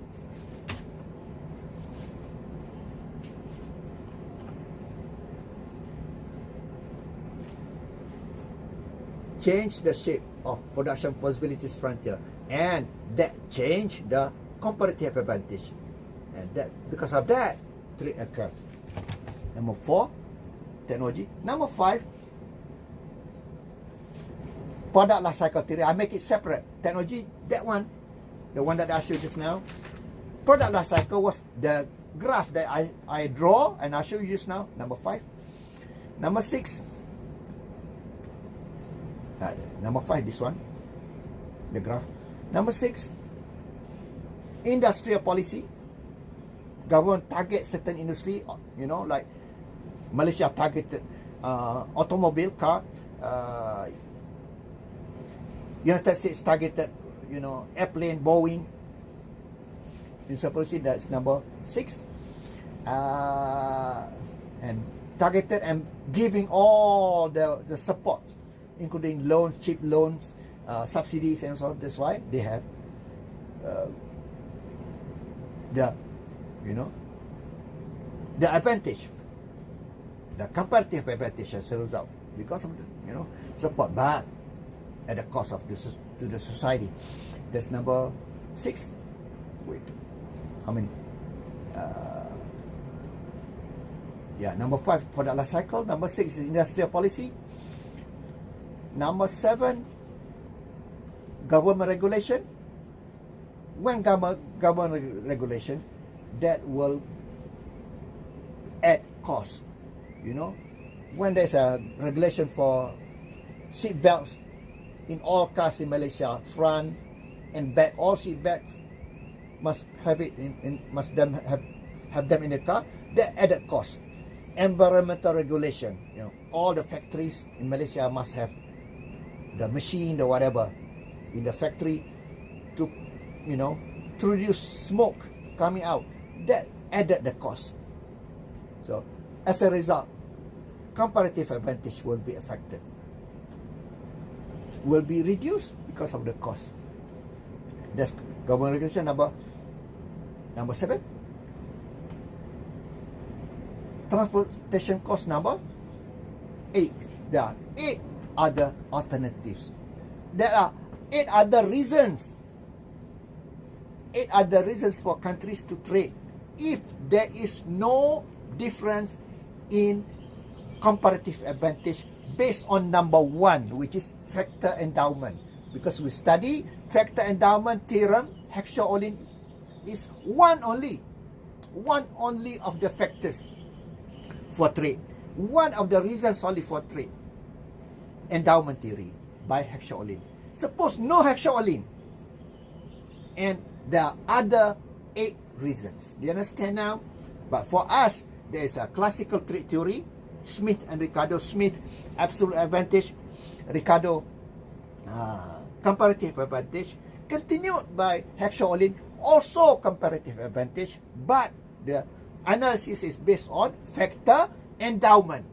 change the shape of production possibilities frontier, and that change the comparative advantage, and that because of that trade occur. Number 4, technology. Number 5, product life cycle theory. I make it separate. Technology, that one, the one that I showed just now. Product life cycle was the graph that I draw and I show you just now. Number 5. Number 6. Number 5, this one, the graph. Number 6, industrial policy. Government target certain industry, you know, like Malaysia targeted automobile, car. United States targeted, you know, airplane, Boeing. Industrial policy, that's number 6. And targeted and giving all the support, including loans, cheap loans, subsidies, and so on. That's why they have the, you know, the advantage, the comparative advantage as a result because of the, you know, support, but at the cost of to the society. That's number 6. Wait, how many? Yeah, number 5 for the life cycle. Number 6 is industrial policy. Number 7, government regulation. When government regulation, that will add cost. You know, when there's a regulation for seat belts in all cars in Malaysia, front and back, all seat belts must have it must have them in the car. That added cost. Environmental regulation, you know, all the factories in Malaysia must have the machine, the whatever in the factory to, you know, to reduce smoke coming out. That added the cost. So as a result, comparative advantage will be affected, will be reduced because of the cost. That's government regulation. Number 7. Transportation cost. Number 8. There are 8 other alternatives. There are 8 other reasons. 8 other reasons for countries to trade if there is no difference in comparative advantage based on number 1, which is factor endowment. Because we study factor endowment theorem, Heckscher-Ohlin is one only of the factors for trade. One of the reasons only for trade. Endowment theory by Heckscher-Ohlin. Suppose no Heckscher-Ohlin, and there are other 8 reasons. Do you understand now? But for us, there is a classical trade theory, Smith and Ricardo. Smith, absolute advantage. Ricardo, comparative advantage. Continued by Heckscher-Ohlin, also comparative advantage. But the analysis is based on factor endowment.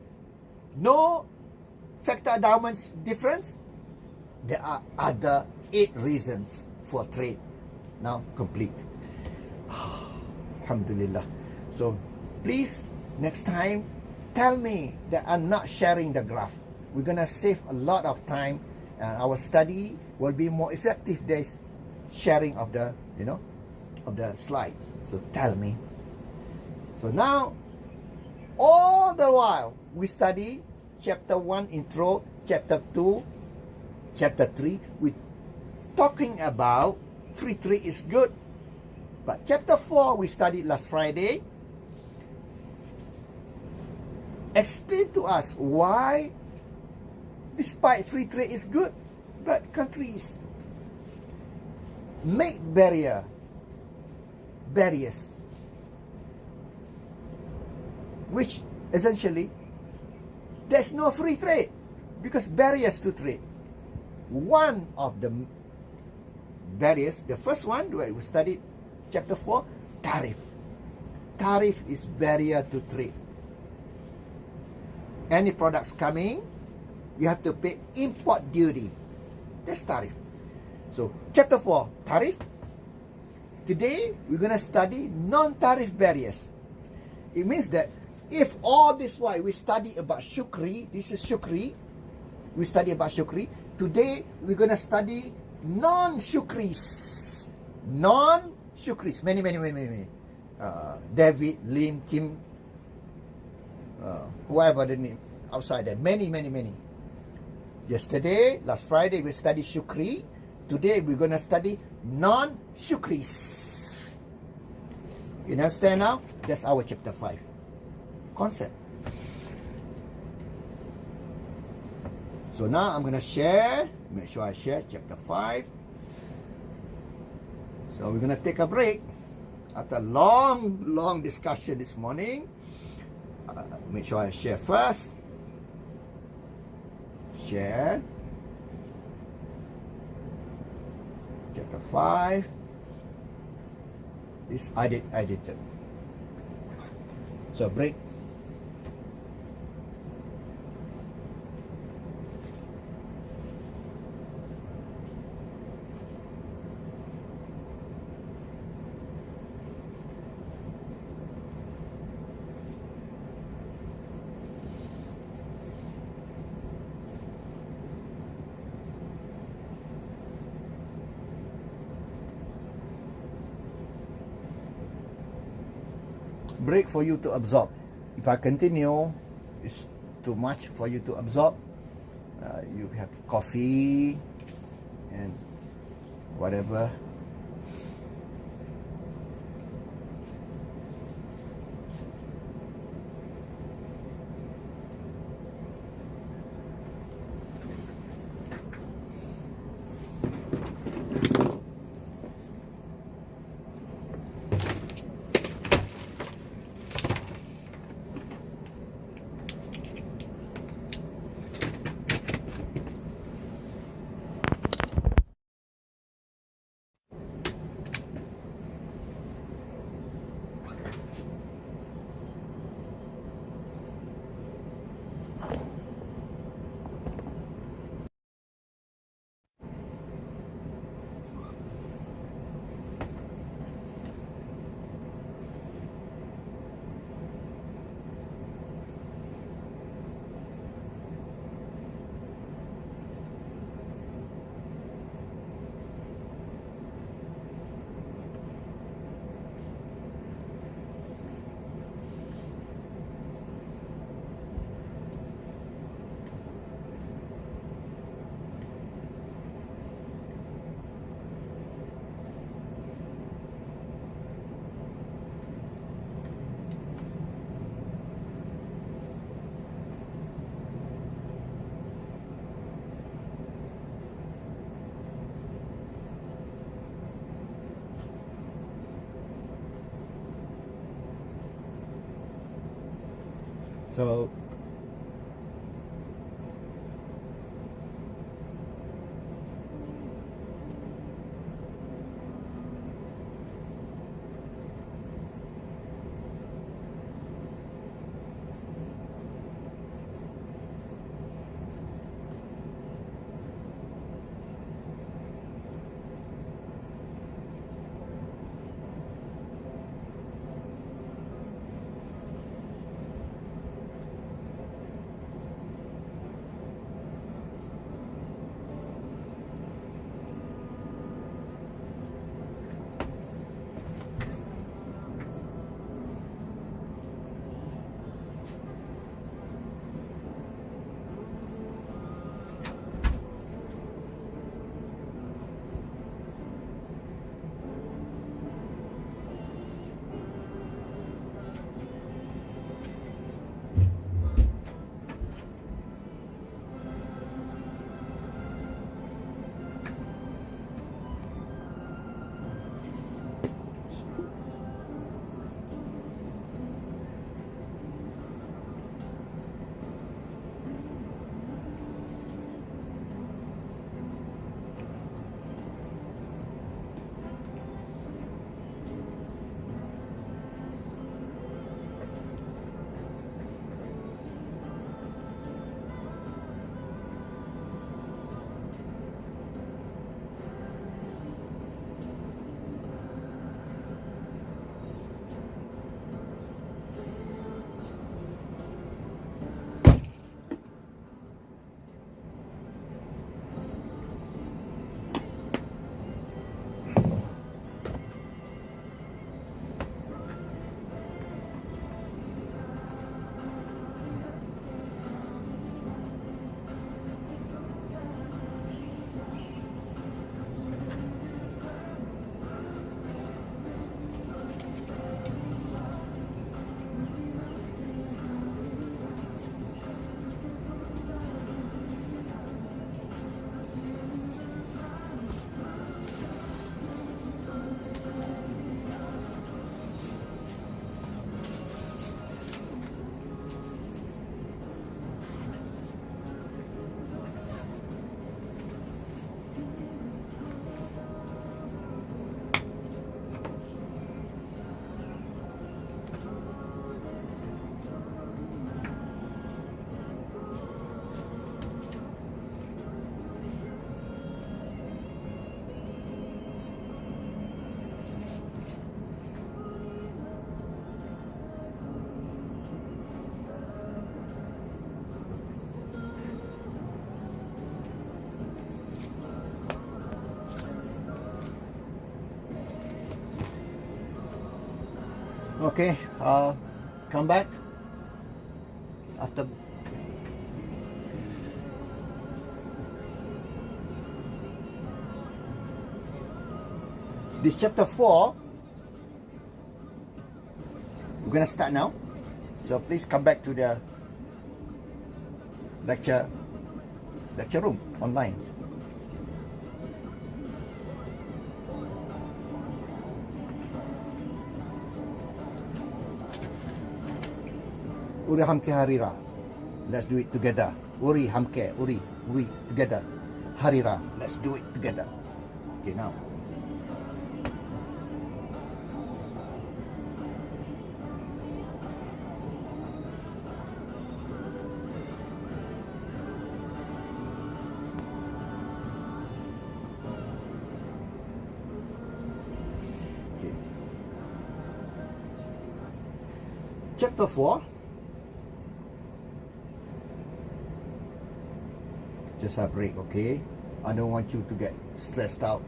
No factor endowment difference. There are other 8 reasons for trade. Now complete. Alhamdulillah. So please, next time, tell me that I'm not sharing the graph. We're gonna save a lot of time, and our study will be more effective. There's sharing of the, you know, of the slides. So tell me. So now, all the while we study chapter 1 intro, chapter 2, chapter 3. We talking about free trade is good. But chapter 4 we studied last Friday. Explain to us why, despite free trade is good, but countries make barriers, which essentially there's no free trade because barriers to trade. One of the barriers, the first one where we studied chapter 4, tariff. Tariff is barrier to trade. Any products coming, you have to pay import duty. That's tariff. So chapter 4, tariff. Today we're going to study non-tariff barriers. It means that if all this while we study about shukri, this is shukri, we study about shukri, Today we're gonna study non-shukris. Non-shukris. Many. David, Lim, Kim, whoever the name outside there. Many. Yesterday, last Friday, we studied shukri. Today we're gonna study non-shukris. You understand now? That's our chapter 5 concept. So now I'm going to share, make sure I share chapter 5. So we're going to take a break after long discussion this morning. Make sure I share first. Share. Chapter 5 is edited. So break. Break for you to absorb. If I continue, it's too much for you to absorb. You have coffee and whatever. So Okay, come back after. This chapter 4, we're gonna start now. So please come back to the lecture room online. Uri hamke harira. Let's do it together. Uri hamke, uri, we together. Harira. Let's do it together. Okay, now. Chapter 4. Just a break, okay? I don't want you to get stressed out.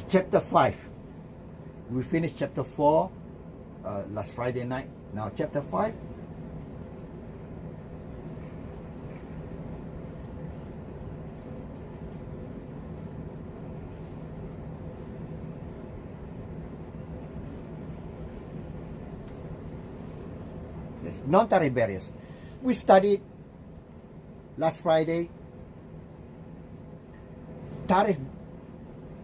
Chapter 5. We finished chapter 4 last Friday night. Now chapter 5. Non-tariff barriers. We studied last Friday tariff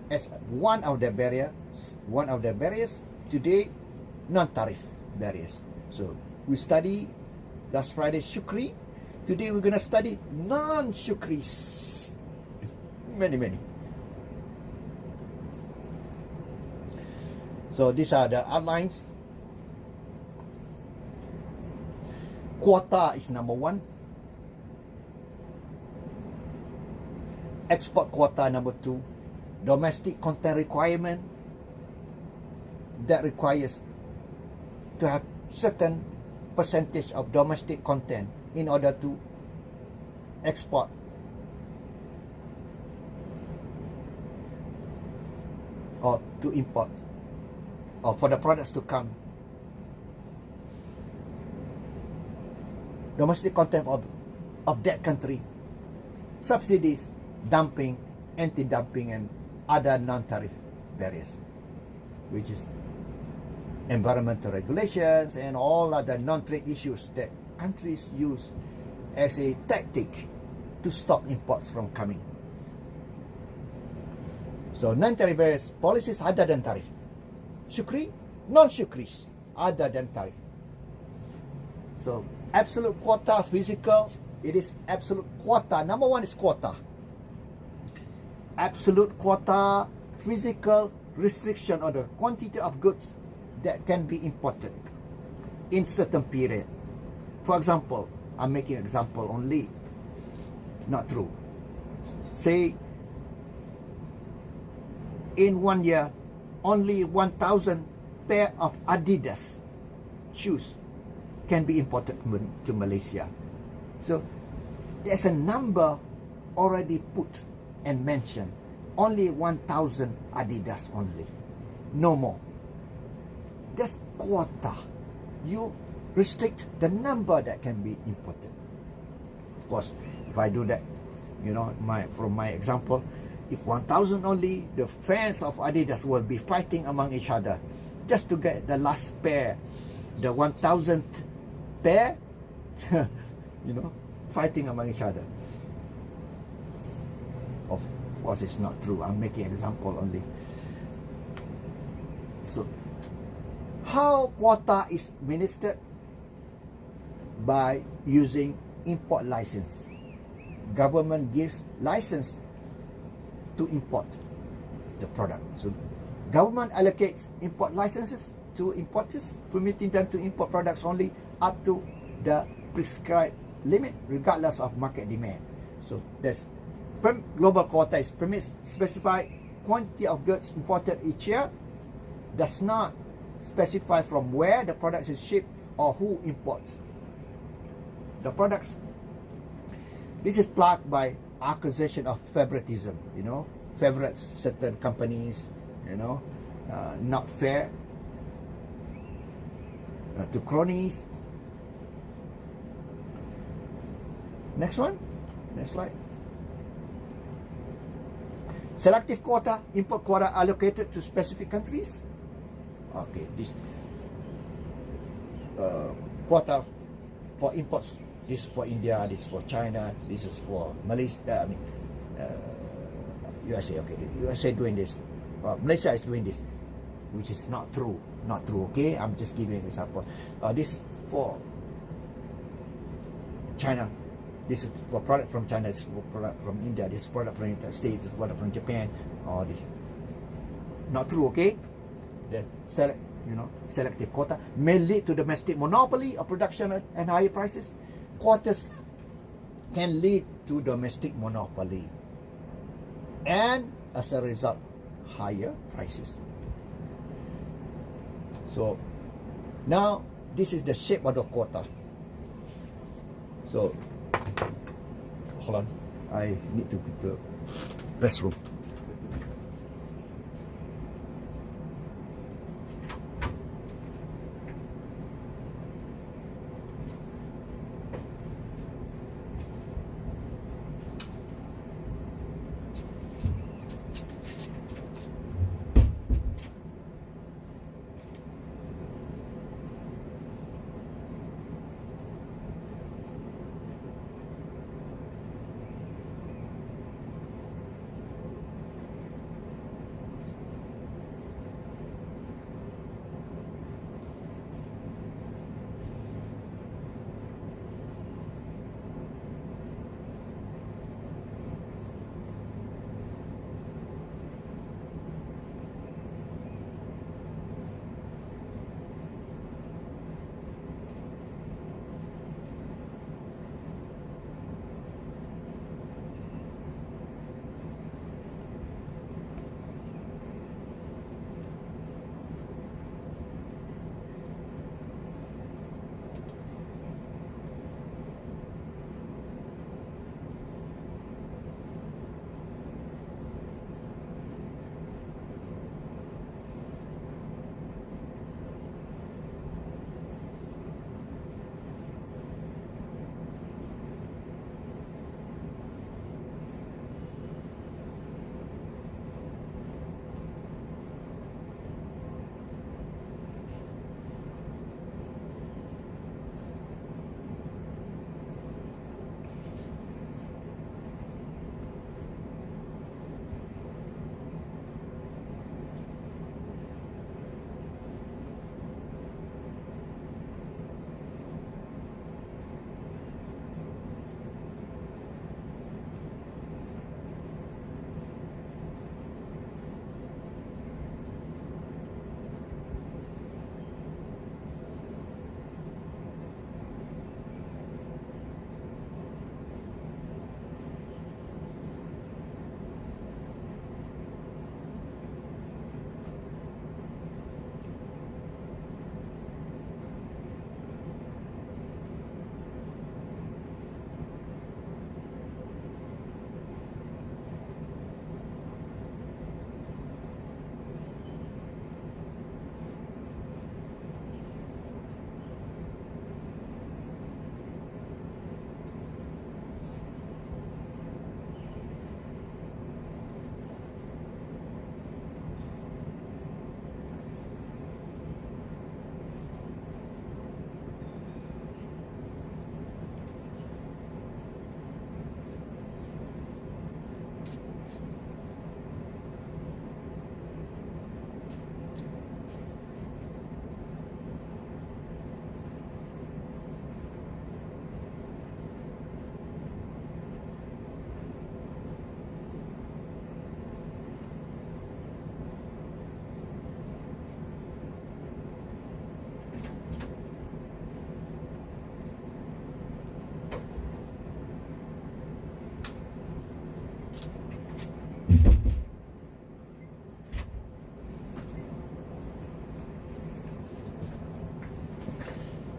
as one of the barriers. Today, non-tariff barriers. So we study last Friday shukri. Today we're gonna study non-shukris. Many. So these are the outlines. Quota is number 1. Export quota number 2. Domestic content requirement that requires to have certain percentage of domestic content in order to export. Or to import, or for the products to come. Domestic content of that country. Subsidies, dumping, anti-dumping, and other non-tariff barriers, which is environmental regulations and all other non-trade issues that countries use as a tactic to stop imports from coming. So non-tariff barriers, policies other than tariff. Shukri, non-shukris, other than tariff. So absolute quota, physical, it is absolute quota. Number 1 is quota. Absolute quota, physical restriction on the quantity of goods that can be imported in certain period. For example, I'm making example only, not true. Say in 1 year, only 1,000 pair of Adidas shoes can be imported to Malaysia. So there's a number already put and mentioned. Only 1,000 Adidas only. No more. That's quota. You restrict the number that can be imported. Of course, if I do that, you know, from my example, if 1,000 only, the fans of Adidas will be fighting among each other just to get the last pair, the 1,000th pair, you know, fighting among each other. Of course, it's not true. I'm making an example only. So, how quota is administered? By using import license. Government gives license to import the product. So, government allocates import licenses to importers, permitting them to import products only up to the prescribed limit, regardless of market demand. So, there's global quota is permits specified quantity of goods imported each year, does not specify from where the product is shipped or who imports the products. This is plagued by accusation of favoritism, you know, favorites certain companies, you know, not fair to cronies. Next one, next slide. Selective quota, import quota allocated to specific countries. Okay, this quota for imports. This is for India, this is for China, this is for Malaysia, USA. Okay, USA doing this, Malaysia is doing this, which is not true. Not true. Okay, I'm just giving an example. This is for China. This is for product from China. This is for product from India. This is product from the United States. This is product from Japan. All this not true. Okay, the selective quota may lead to domestic monopoly of production and higher prices. Quotas can lead to domestic monopoly, and as a result, higher prices. So now this is the shape of the quota. So hold on, I need to go to the restroom.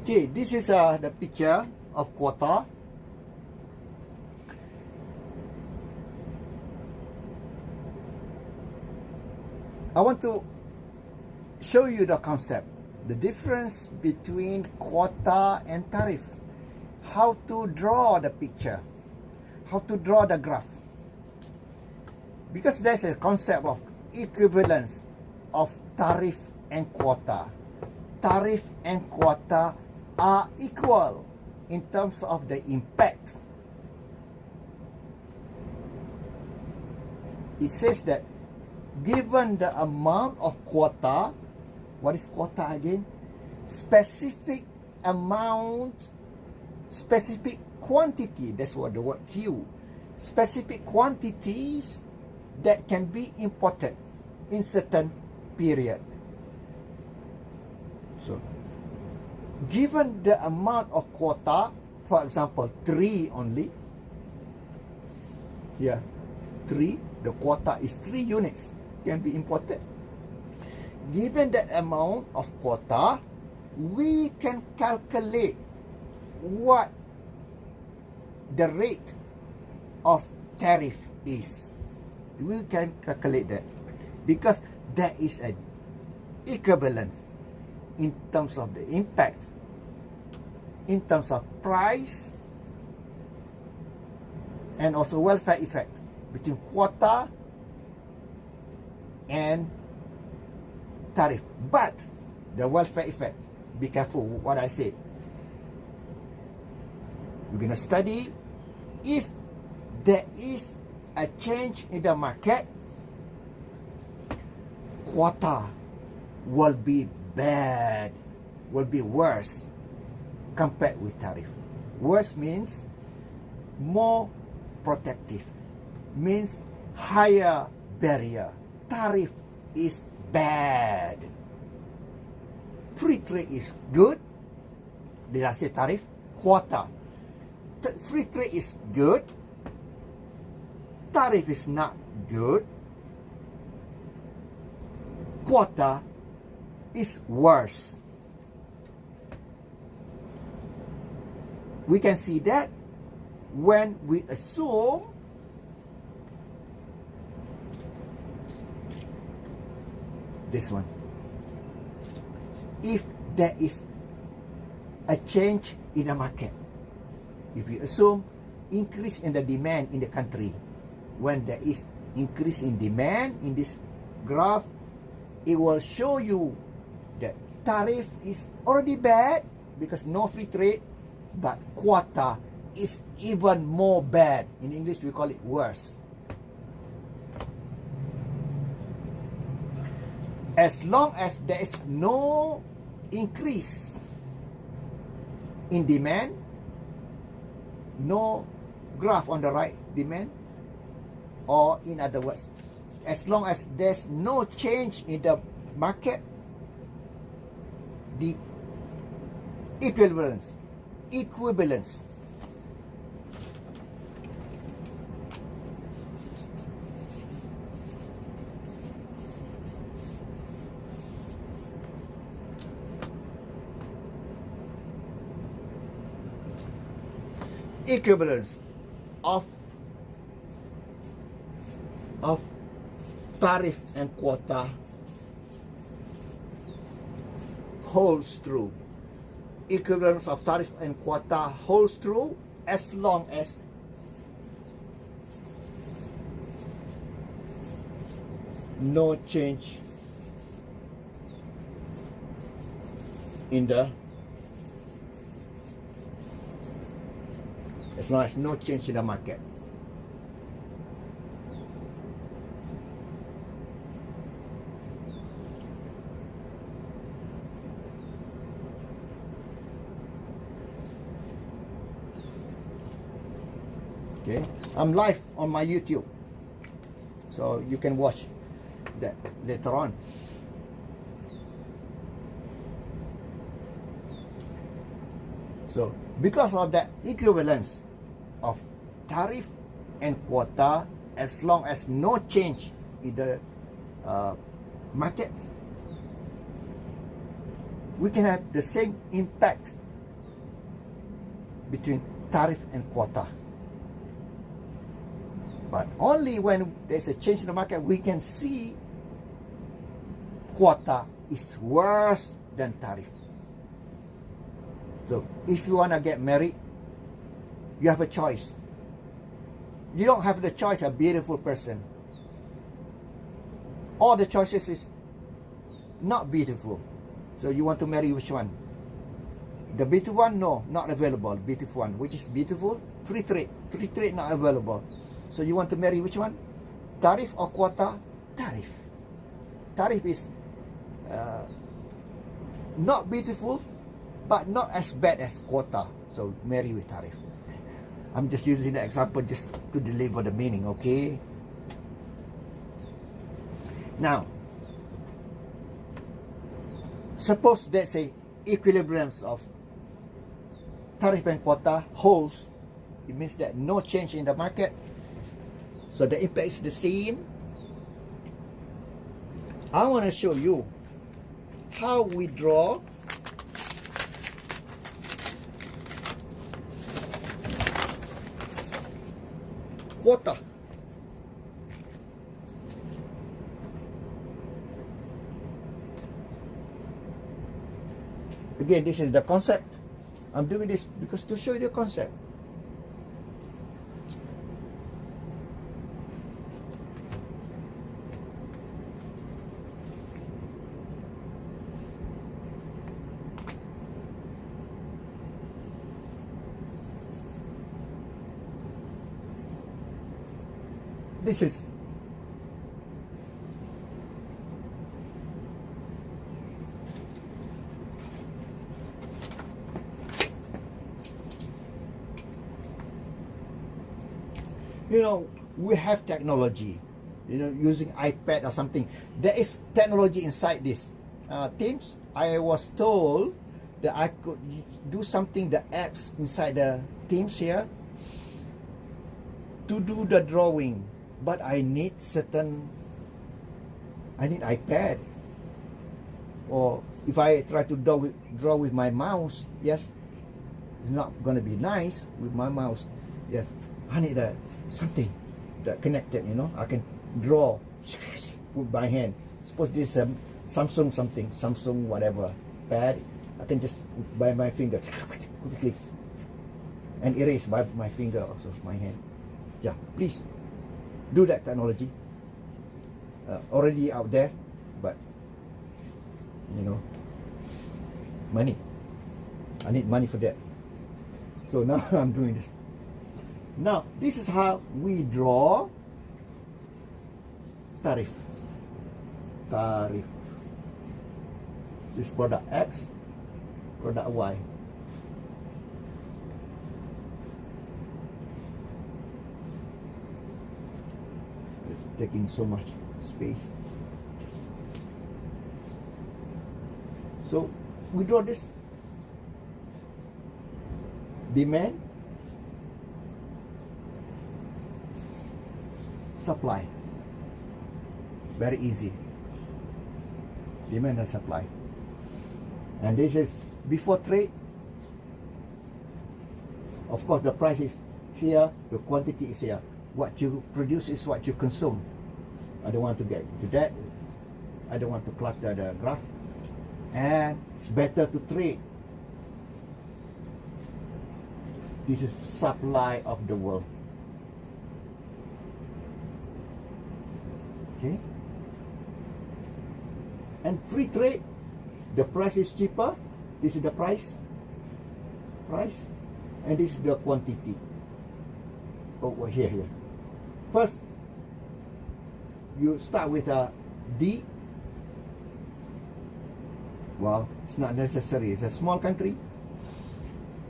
Okay, this is the picture of quota. I want to show you the concept, the difference between quota and tariff, how to draw the picture, how to draw the graph. Because there's a concept of equivalence of tariff and quota. Tariff and quota are equal in terms of the impact. It says that given the amount of quota, what is quota again? Specific amount, specific quantity, that's what the word Q. Specific quantities that can be imported in certain period. So, given the amount of quota, for example, 3 only, yeah, 3, the quota is 3 units can be imported. Given that amount of quota, we can calculate what the rate of tariff is. We can calculate that because there is an equivalence in terms of the impact, in terms of price, and also welfare effect between quota and tariff. But the welfare effect, be careful what I said. We're going to study if there is a change in the market, quota will be bad, will be worse compared with tariff. Worse means more protective, means higher barrier. Tariff is bad. Free trade is good. Did I say tariff? Quota. Free trade is good. Tariff is not good. Quota is worse. We can see that when we assume this one. If there is a change in the market, if we assume increase in the demand in the country, when there is increase in demand in this graph, it will show you that tariff is already bad because no free trade, but quota is even more bad. In English we call it worse. As long as there is no increase in demand, no graph on the right, demand, or in other words, as long as there's no change in the market, the equivalence of tariff and quota holds true. Equivalence of tariff and quota holds true as long as no change in the market. Okay, I'm live on my YouTube, so you can watch that later on. So because of that equivalence of tariff and quota, as long as no change in the markets, we can have the same impact between tariff and quota. But only when there's a change in the market, we can see quota is worse than tariff. So if you want to get married, you have a choice. You don't have the choice of a beautiful person. All the choices is not beautiful. So you want to marry which one? The beautiful one? No, not available. Beautiful one. Which is beautiful? Free trade. Free trade not available. So you want to marry which one? Tariff or quota? Tariff. Tariff is not beautiful, but not as bad as quota. So marry with tariff. I'm just using the example just to deliver the meaning, okay? Now, suppose there's a equilibrium of tariff and quota holds. It means that no change in the market. So the impact is the same. I want to show you how we draw quota. Again, this is the concept. I'm doing this because to show you the concept. This is we have technology, using iPad or something. There is technology inside this. Teams, I was told that I could do something, the apps inside the Teams here, to do the drawing. But I need iPad. Or if I try to draw with my mouse, yes, it's not going to be nice with my mouse. Yes, I need something that connected, I can draw with my hand. Suppose this Samsung whatever pad, I can just by my finger quickly and erase by my finger also my hand. Yeah, please do that technology. Already out there, but money. I need money for that. So now I'm doing this. Now this is how we draw tariff. Tariff. This product X, product Y. It's taking so much space. So we draw this demand, supply. Very easy. Demand and supply. And this is before trade. Of course, the price is here, the quantity is here. What you produce is what you consume. I don't want to get to that. I don't want to clutter the graph. And it's better to trade. This is supply of the world. Okay. And free trade, the price is cheaper. This is the price, and this is the quantity. Over here. First, you start with a D. Well, it's not necessary. It's a small country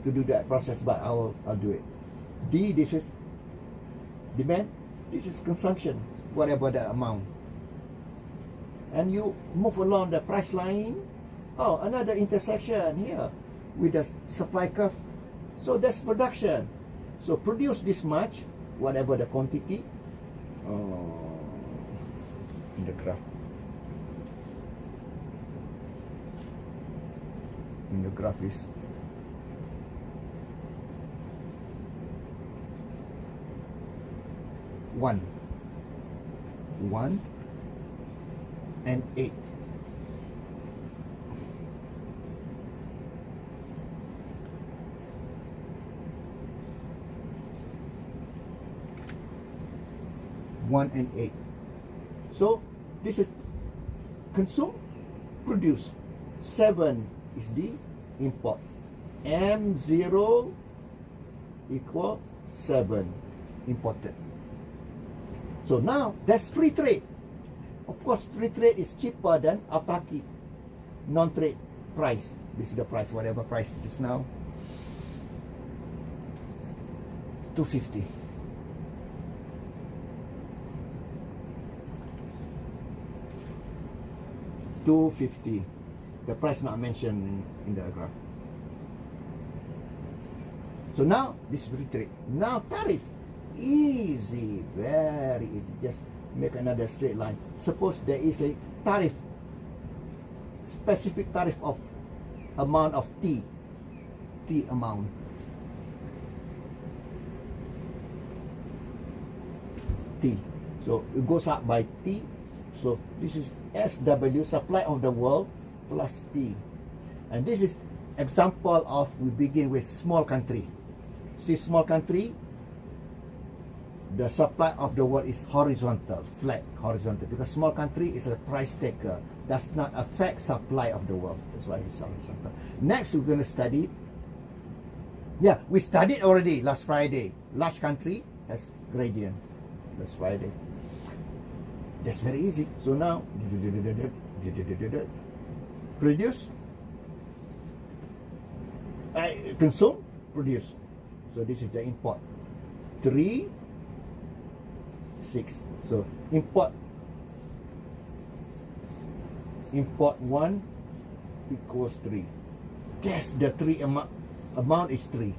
to do that process, but I'll do it. D, this is demand. This is consumption, whatever the amount. And you move along the price line. Oh, another intersection here with the supply curve. So that's production. So produce this much, whatever the quantity. In the graph. In the graph is one and 8. 1 and 8. So this is consume, produce. 7 is the import. M0 equal 7 imported. So now that's free trade. Of course, free trade is cheaper than autarky, non-trade price. This is the price, whatever price it is now. 250. $250. The price not mentioned in the graph. So now this is free trade. Now tariff. Easy, very easy. Just make another straight line. Suppose there is a tariff, specific tariff of amount of T amount. T. So it goes up by T. So this is SW, supply of the world, plus T. And this is example of, we begin with small country. See, small country, the supply of the world is horizontal, flat, horizontal, because small country is a price taker, does not affect supply of the world. That's why it's horizontal. Next, we're going to study, we studied already last Friday. Large country has gradient. Last Friday. That's very easy. So now, produce, consume, produce. So this is the import. 3, 6. So import 1 equals 3. Guess the 3 amount is 3.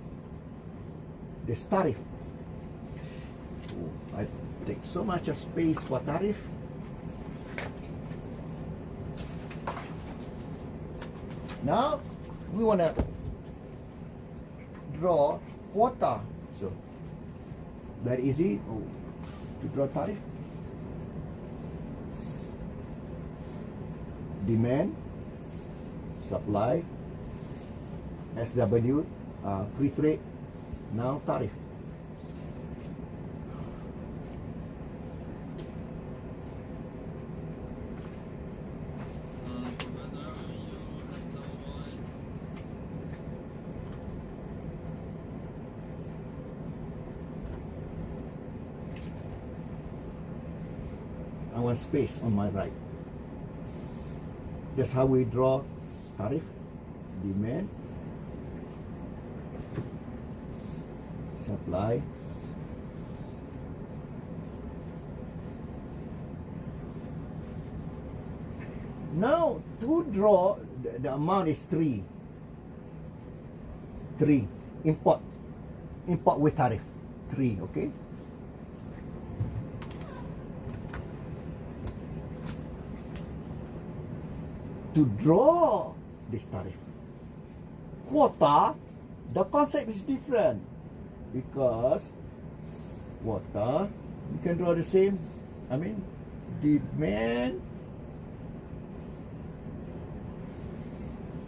This tariff. I take so much of space for tariff. Now we want to draw quota. So very easy to draw tariff. Demand, supply, SW, free trade. Now tariff. I want space on my right. That's how we draw tariff, demand, supply, now to draw the amount is 3 import with tariff 3. Okay, to draw this tariff quota, the concept is different, because quota you can draw the same. I mean, demand,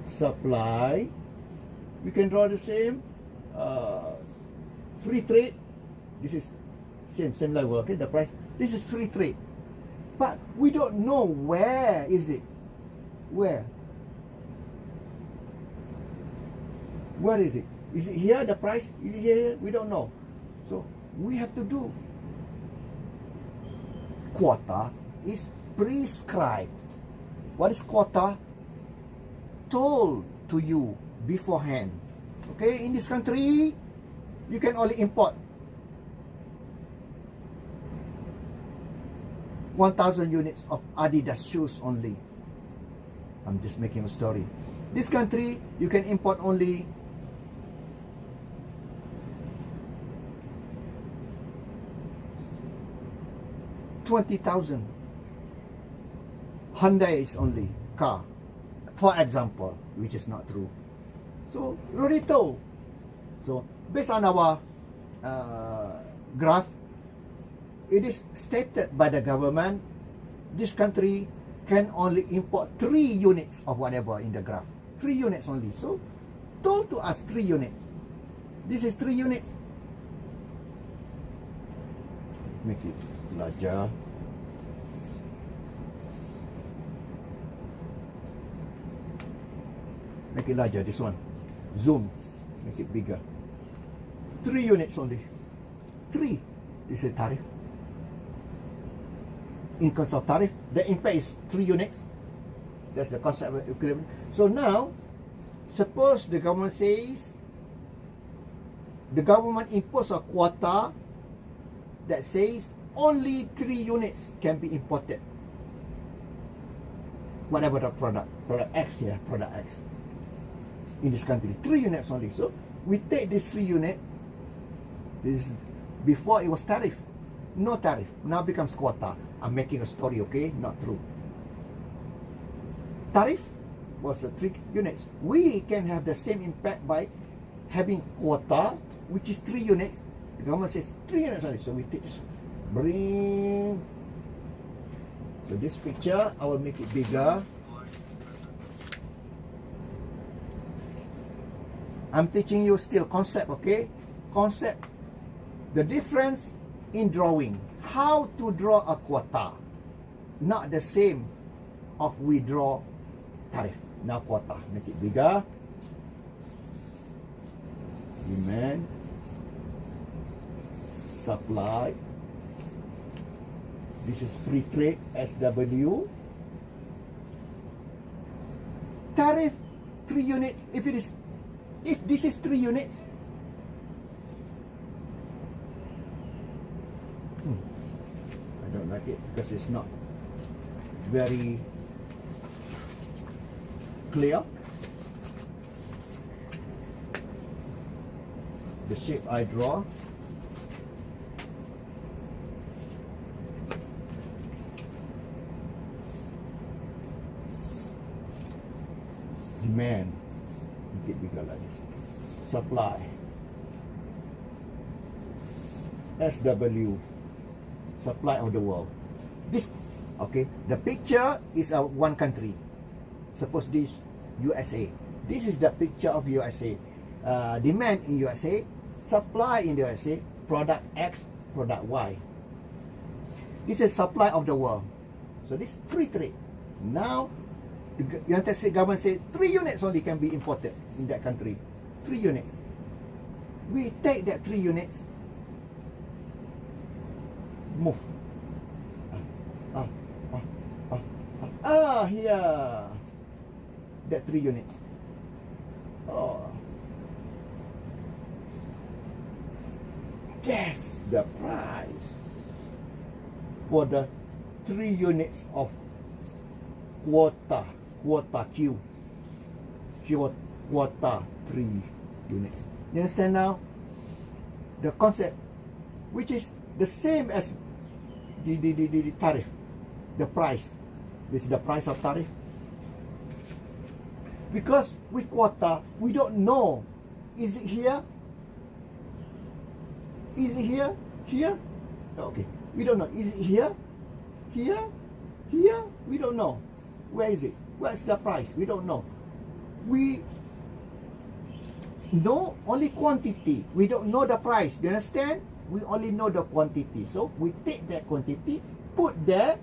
supply, we can draw the same. Free trade, this is same level. Okay, the price, this is free trade, but we don't know where is it. Where is it? Is it here, the price? Is it here? We don't know. So we have to do. Quota is prescribed. What is quota? Told to you beforehand. Okay, in this country, you can only import 1,000 units of Adidas shoes only. I'm just making a story. This country, you can import only 20,000 Hyundais only car, for example, which is not true. So already told. So based on our graph, it is stated by the government, this country can only import 3 units of whatever in the graph. 3 units only. So told to us 3 units. This is 3 units. Make it larger. Make it larger, this one. Zoom, make it bigger. 3 units only. 3. This is tariff. In terms of tariff, the impact is 3 units. That's the concept of equilibrium. So now, suppose the government says, the government impose a quota that says only 3 units can be imported. Whatever the product X here, product X. In this country, 3 units only. So we take this 3 units. This before it was tariff, no tariff. Now becomes quota. I'm making a story, okay? Not true. Tariff was 3 units. We can have the same impact by having quota, which is 3 units. The government says 3 units only. So we take, bring. So this picture, I will make it bigger. I'm teaching you still concept, okay? Concept. The difference in drawing. How to draw a quota. Not the same of we draw tariff. Now quota. Make it bigger. Demand. Supply. This is free trade, SW. Tariff, 3 units. If this is 3 units, I don't like it because it's not very clear. The shape I draw. Demand. Make it bigger like this. Supply. SW. Supply of the world. This, okay. The picture is of one country. Suppose this USA. This is the picture of USA. Demand in USA. Supply in the USA. Product X, product Y. This is supply of the world. So this free trade. Now, the United States government said 3 units only can be imported in that country. 3 units. We take that 3 units, move. Here. That 3 units. Oh. Guess the price for the 3 units of quota Q. Quota 3 units. You understand now? The concept, which is the same as the tariff, the price. This is the price of tariff. Because with quota, we don't know. Is it here? Is it here? Here? Okay. We don't know. Is it here? Here? Here? We don't know. Where is it? Where's the price? We don't know. We know only quantity. We don't know the price. Do you understand? We only know the quantity. So we take that quantity, put there,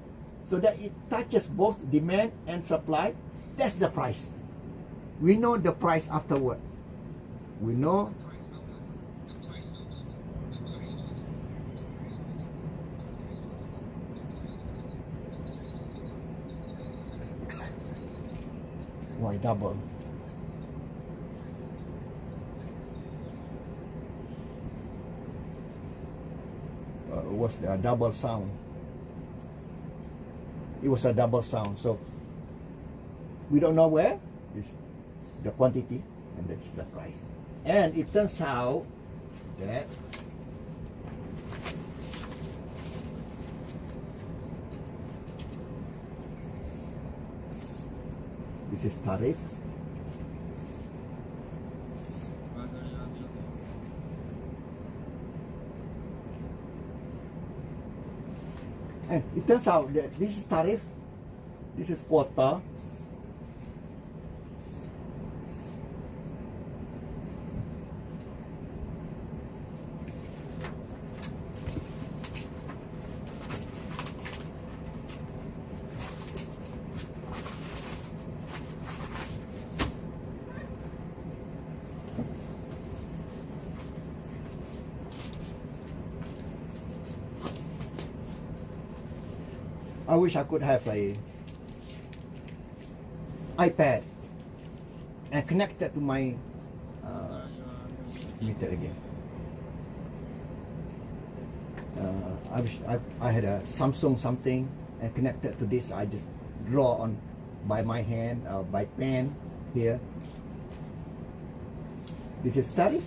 so that it touches both demand and supply. That's the price. We know the price afterward. We know. Why double? Was a double sound. It was a double sound. So we don't know where. This the quantity and that's the price. And it turns out that this is tariff. And it turns out that this is tariff, this is quota. I wish I could have a iPad and connect that to my meter again. I wish I had a Samsung something and connected to this. I just draw on by my hand or by pen here. This is tariff.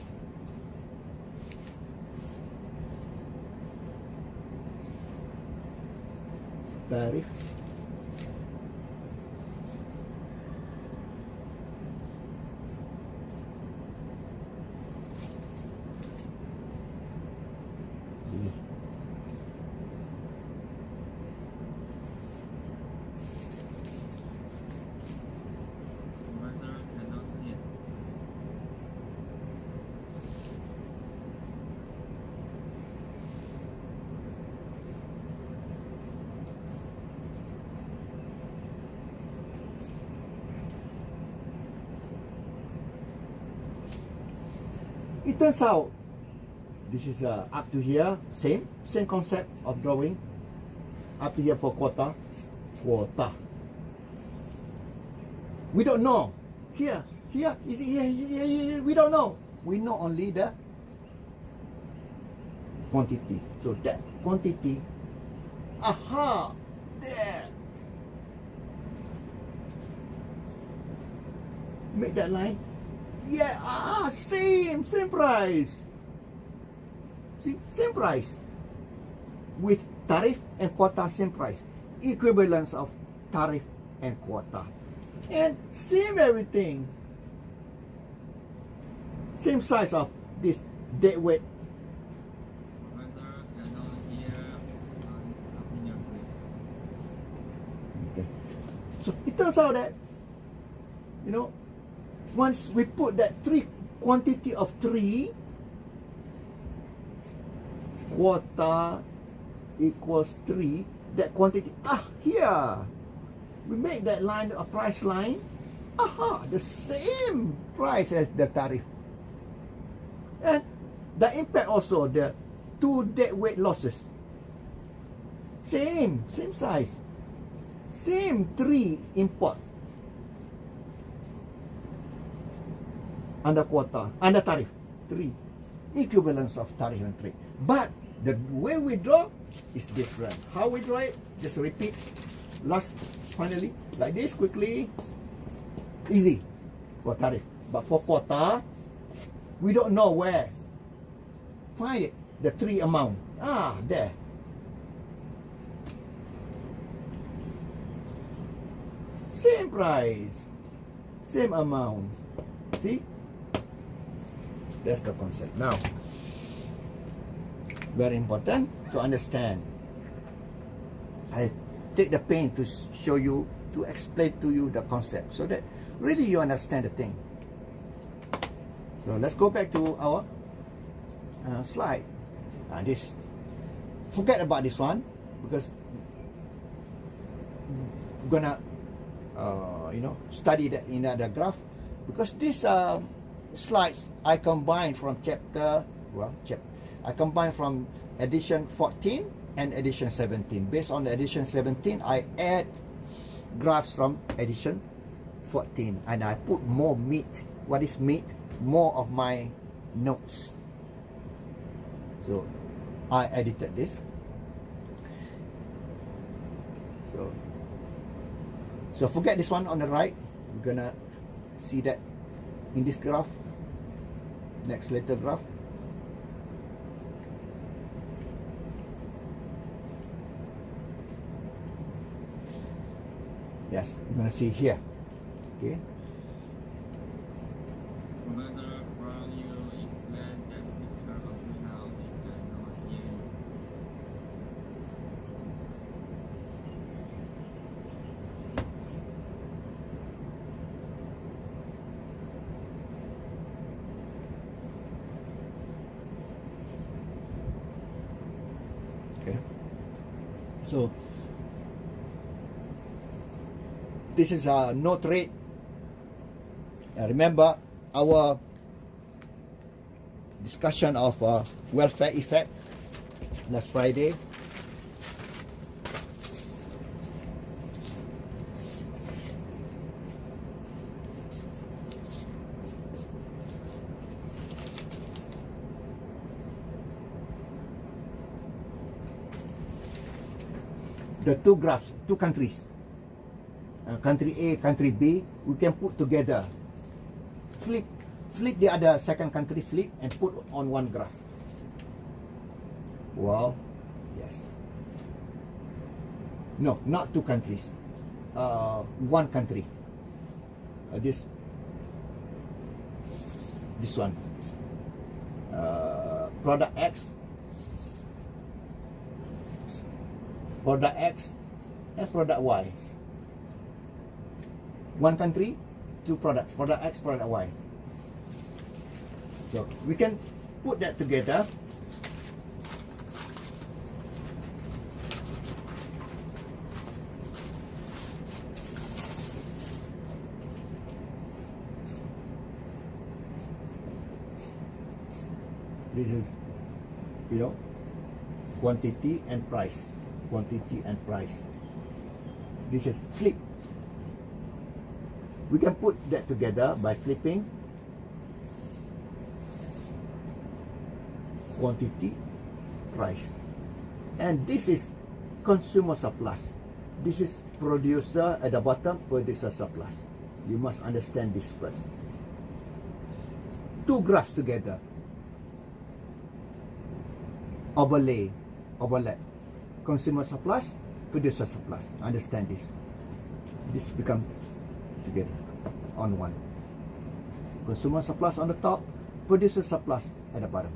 Tariff. It turns out this is up to here, same concept of drawing. Up to here for quota. We don't know. Here, is it here? We don't know. We know only the quantity. So that quantity, aha, there. Make that line. Yeah, same price. See, same price. With tariff and quota, same price. Equivalence of tariff and quota. And same everything. Same size of this deadweight. Okay. So it turns out that, you know, once we put that quantity of 3, quota equals 3, that quantity, here, we make that line a price line, the same price as the tariff. And the impact also, the 2 deadweight losses, same size, same 3 import. Under quota, under tariff, 3. Equivalence of tariff and 3. But the way we draw is different. How we draw it, just repeat. Finally, like this, quickly. Easy for tariff. But for quota, we don't know where. Find it, the 3 amount. There. Same price, same amount. See? That's the concept. Now, very important to understand. I take the pain to show you, to explain to you the concept, so that really you understand the thing. So let's go back to our slide. Forget about this one, because we're gonna study that in the graph, because this slides I combine from I combine from edition 14 and edition 17. Based on the edition 17, I add graphs from edition 14, and I put more meat. What is meat? More of my notes. So I edited this. So forget this one on the right. We're gonna see that in this graph, next later graph. Yes, we're gonna see here. Okay. So this is a note rate. Remember our discussion of welfare effect last Friday. the two graphs, two countries, country A, country B, we can put together. Flip the other second country, flip and put on one graph. Wow, yes. No, not two countries. One country. This one. Product X. Product X and product Y. One country, two products. Product X, product Y. So we can put that together. This is, quantity and price. Quantity and price. This is flip. We can put that together by flipping. Quantity, price. And this is consumer surplus. This is producer at the bottom, producer surplus. You must understand this first. Two graphs together. Overlap. Consumer surplus, producer surplus. Understand this. This become together on one. Consumer surplus on the top, producer surplus at the bottom.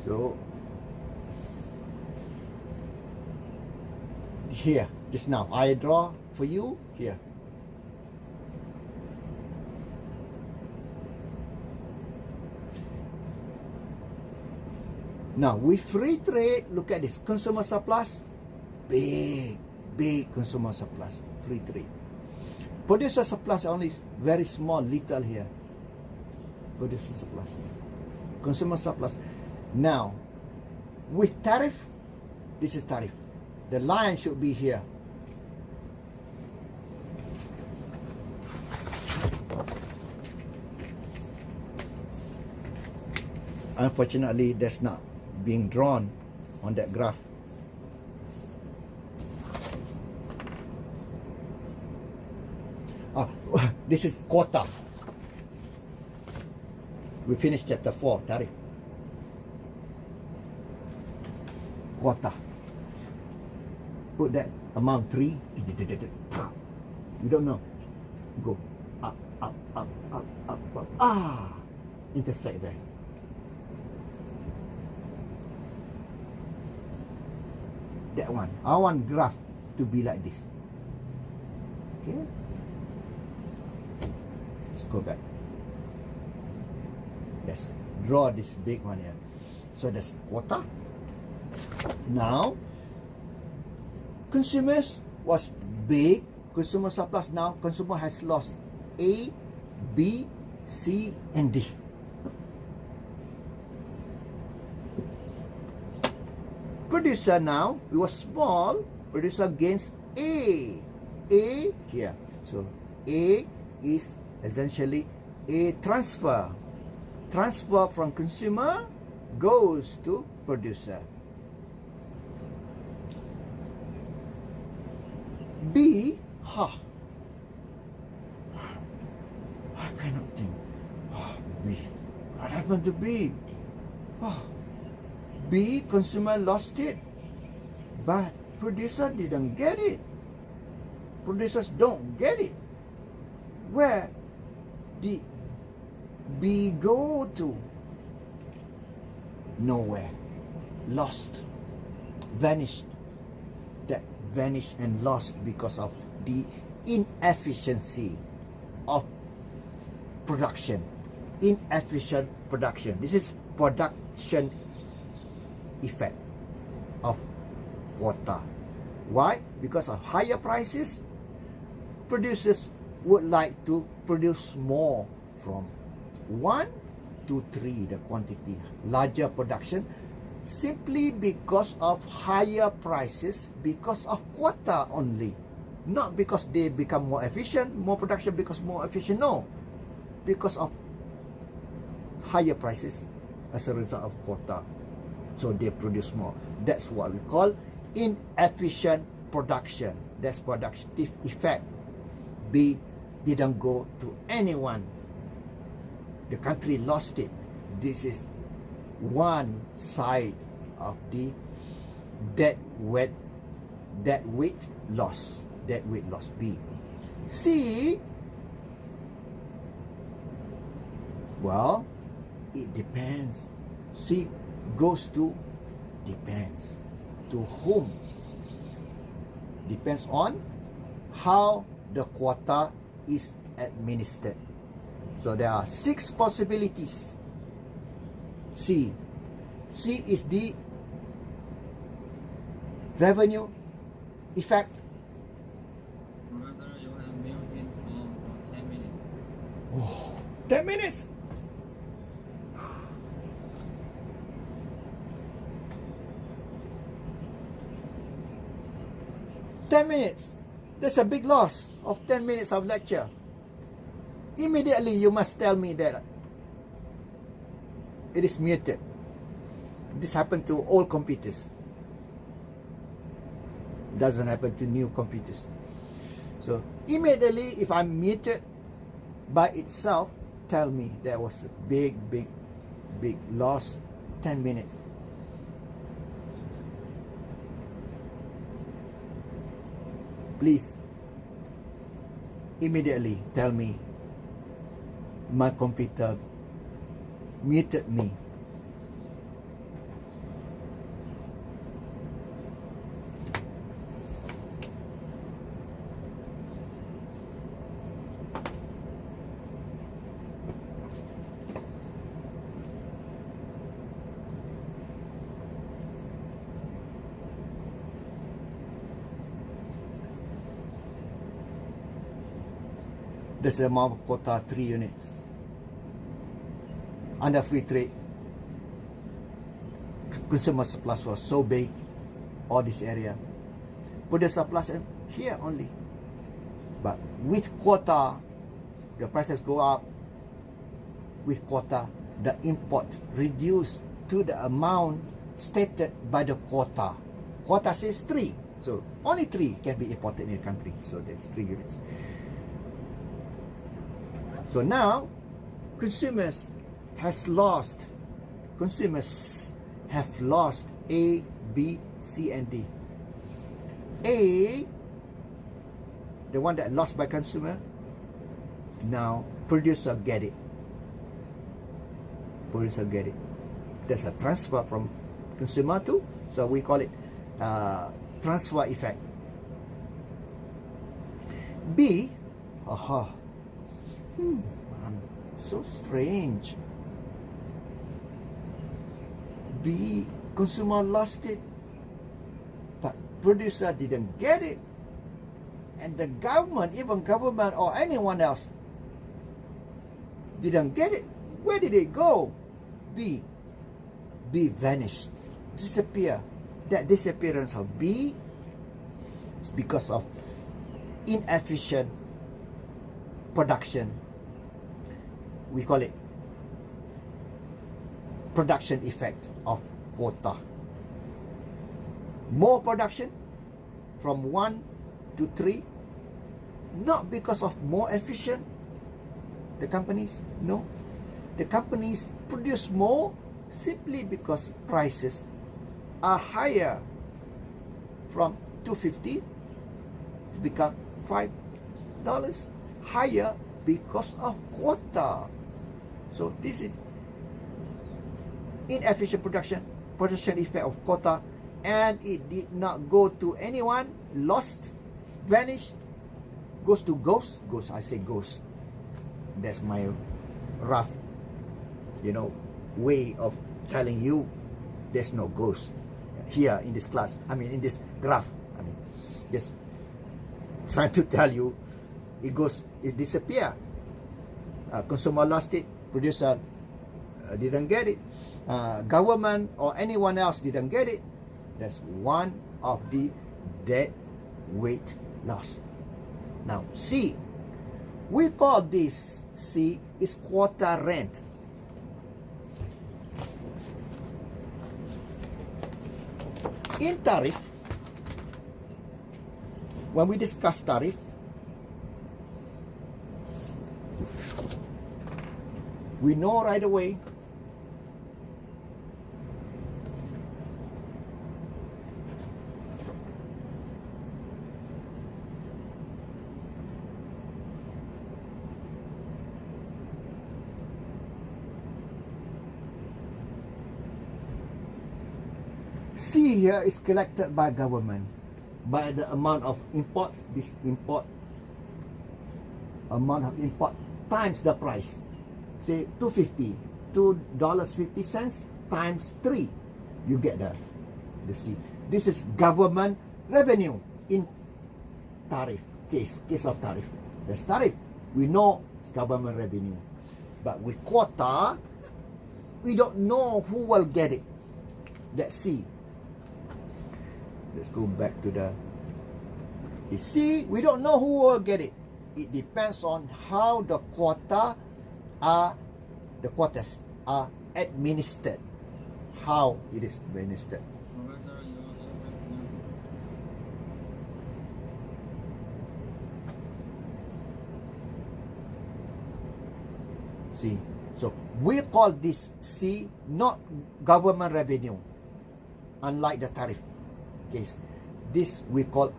So here, just now, I draw for you here. Now, with free trade, look at this. Consumer surplus, big consumer surplus, free trade. Producer surplus only is very small, little here. Producer surplus. Consumer surplus. Now, with tariff, this is tariff. The line should be here. Unfortunately, that's not being drawn on that graph. This is quota. We finished chapter 4, tariff. Quota. Put that amount 3. You don't know. Go up. Intersect there. That one. I want graph to be like this. Okay. Let's go back. Let's draw this big one here. So that's quota. Now, consumers was big. Consumer surplus. Now, consumer has lost A, B, C, and D. Producer now, it was small. Producer gains A. A here. So, A is essentially a transfer. Transfer from consumer goes to producer. B, I cannot think. B. What happened to B? B, consumer lost it, but producer didn't get it. Producers don't get it. Where did B go to? Nowhere. Lost. Vanished. That vanished and lost because of the inefficiency of production. Inefficient production. This is production effect of quota. Why? Because of higher prices, producers would like to produce more from 1 to 3 the quantity, larger production, simply because of higher prices, because of quota only. Not because they become more efficient, more production because more efficient, no. Because of higher prices as a result of quota. so they produce more. That's what we call inefficient production. That's productive effect. B didn't go to anyone. The country lost it. This is one side of the dead weight loss. Dead weight loss. B. C, well, it depends. C goes to depends. To whom? Depends on how the quota is administered. So there are 6 possibilities. C. C is the revenue effect. Professor, you have muted for 10 minutes. Oh, 10 minutes. That's a big loss of 10 minutes of lecture. Immediately you must tell me that it is muted. This happened to all computers. Doesn't happen to new computers. So immediately, if I'm muted by itself, tell me there was a big loss. 10 minutes. Please immediately tell me my computer muted me. This is the amount of quota 3 units. Under free trade, consumer surplus was so big, all this area. Put the surplus here only. But with quota, the prices go up. With quota, the import reduced to the amount stated by the quota. Quota says 3. So only 3 can be imported in the country. So that's 3 units. So now, consumers have lost A, B, C, and D. A, the one that lost by consumer, now producer get it. Producer get it. There's a transfer from consumer to, so we call it transfer effect. B, so strange. B, consumer lost it, but producer didn't get it. And the government, even government or anyone else, didn't get it. Where did it go? B vanished, disappear. That disappearance of B is because of inefficient production. We call it production effect of quota. More production from 1 to 3, not because of more efficient the companies, no. The companies produce more simply because prices are higher, from $2.50 to become $5 higher because of quota. So this is inefficient production effect of quota, and it did not go to anyone, lost, vanished, goes to ghost. I say ghost. That's my rough, way of telling you there's no ghost here in this class. I mean, in this graph. I mean, just trying to tell you it disappear. Consumer lost it, producer didn't get it, government or anyone else didn't get it. That's one of the dead weight loss. Now C, we call this C is quota rent. in tariff, when we discuss tariff, we know right away C here is collected by government by the amount of imports. This import amount of import times the price. Say $2.50, $2.50 times 3, you get the C. This is government revenue in tariff case of tariff. There's tariff. We know it's government revenue, but with quota, we don't know who will get it. That's C. Let's go back to the C. We don't know who will get it. It depends on how the quotas are administered. How it is administered. Professor, you have See, so we call this C not government revenue, unlike the tariff case. This we call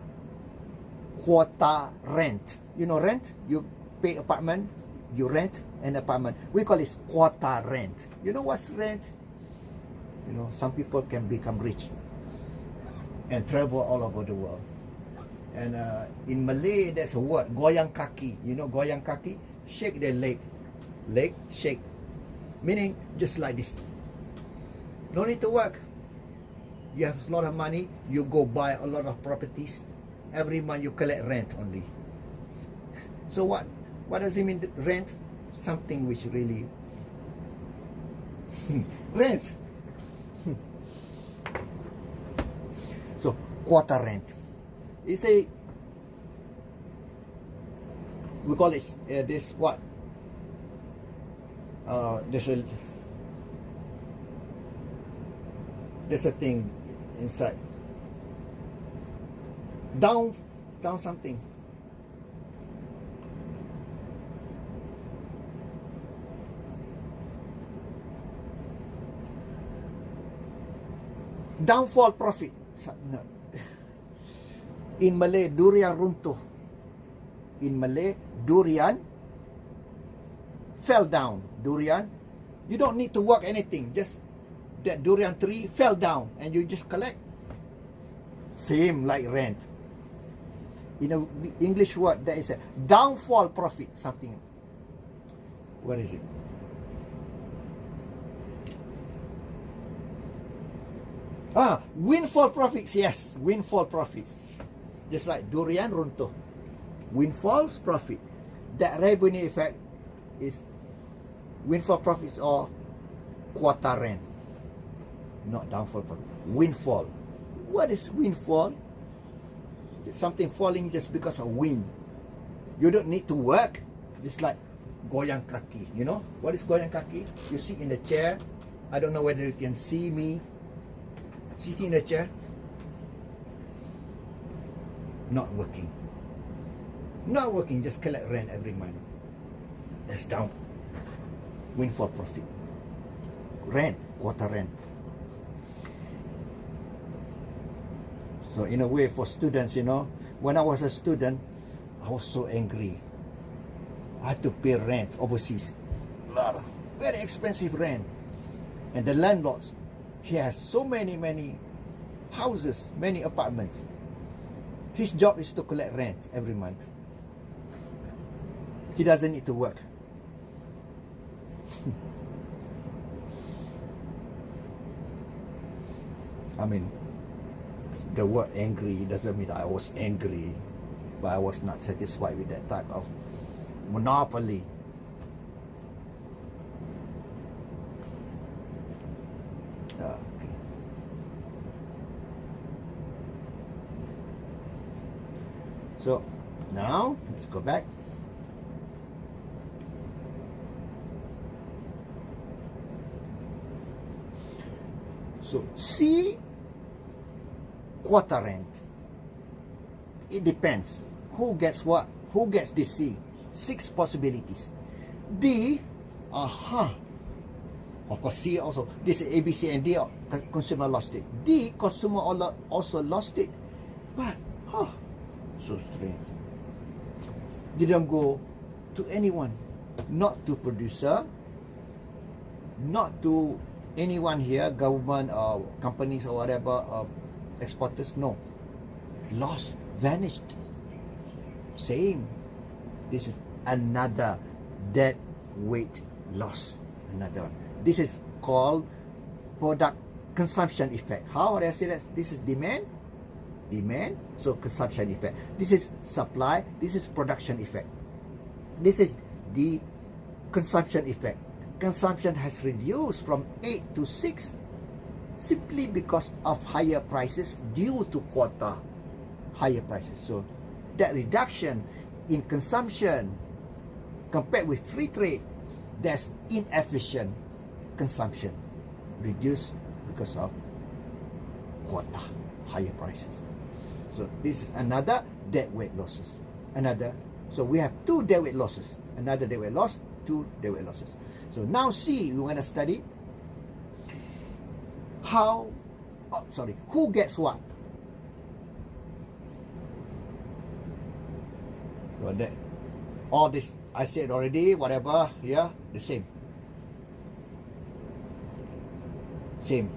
quota rent. You know rent? You pay apartment, you rent an apartment. We call this quota rent. You know what's rent? You know, some people can become rich and travel all over the world. And in Malay, there's a word, goyang kaki. You know goyang kaki? Shake their leg. Leg, shake. Meaning, just like this. No need to work. You have a lot of money, you go buy a lot of properties. Every month you collect rent only. So what does it mean, rent? Something which really rent. So quota rent. It's a, we call it this what? There's a thing inside. Down something. Downfall profit. In Malay, durian runtuh. In Malay, durian fell down. Durian, you don't need to work anything. Just that durian tree fell down and you just collect. Same like rent. In a English word, there is a downfall profit. Something. What is it? Windfall profits. Yes, windfall profits. Just like durian runtuh. Windfall's profit. That revenue effect is windfall profits or quota rent. Not downfall profit. Windfall. What is windfall? Something falling just because of wind. You don't need to work. Just like goyang kaki. You know what is goyang kaki? You sit in the chair. I don't know whether you can see me sitting in the chair. Not working. Not working. Just collect rent every month. That's down. Windfall profit. Rent. Quota rent. So in a way, for students, you know, when I was a student, I was so angry. I had to pay rent overseas. Very expensive rent. And the landlords, he has so many houses, many apartments. His job is to collect rent every month. He doesn't need to work. I mean, the word angry doesn't mean I was angry, but I was not satisfied with that type of monopoly. Okay. So now let's go back. So C quota rent. It depends. Who gets what? Who gets this C? 6 possibilities. D, of course, C also. This is A, B, C, and D. Consumer lost it. D, consumer also lost it. But, so strange. Didn't go to anyone. Not to producer. Not to anyone here, government or companies or whatever, exporters. No. Lost, vanished. Same. This is another dead weight loss. Another one. This is called product consumption effect. How would I say that? This is demand, so consumption effect. This is supply, this is production effect. This is the consumption effect. Consumption has reduced from 8 to 6 simply because of higher prices due to quota. Higher prices. So that reduction in consumption compared with free trade, that's inefficient consumption, reduced because of quota, higher prices. So this is another deadweight losses. So we have 2 deadweight losses. Another deadweight loss, 2 deadweight losses. So now C, we want to study who gets what. So that all this I said already, whatever here, the same. Same.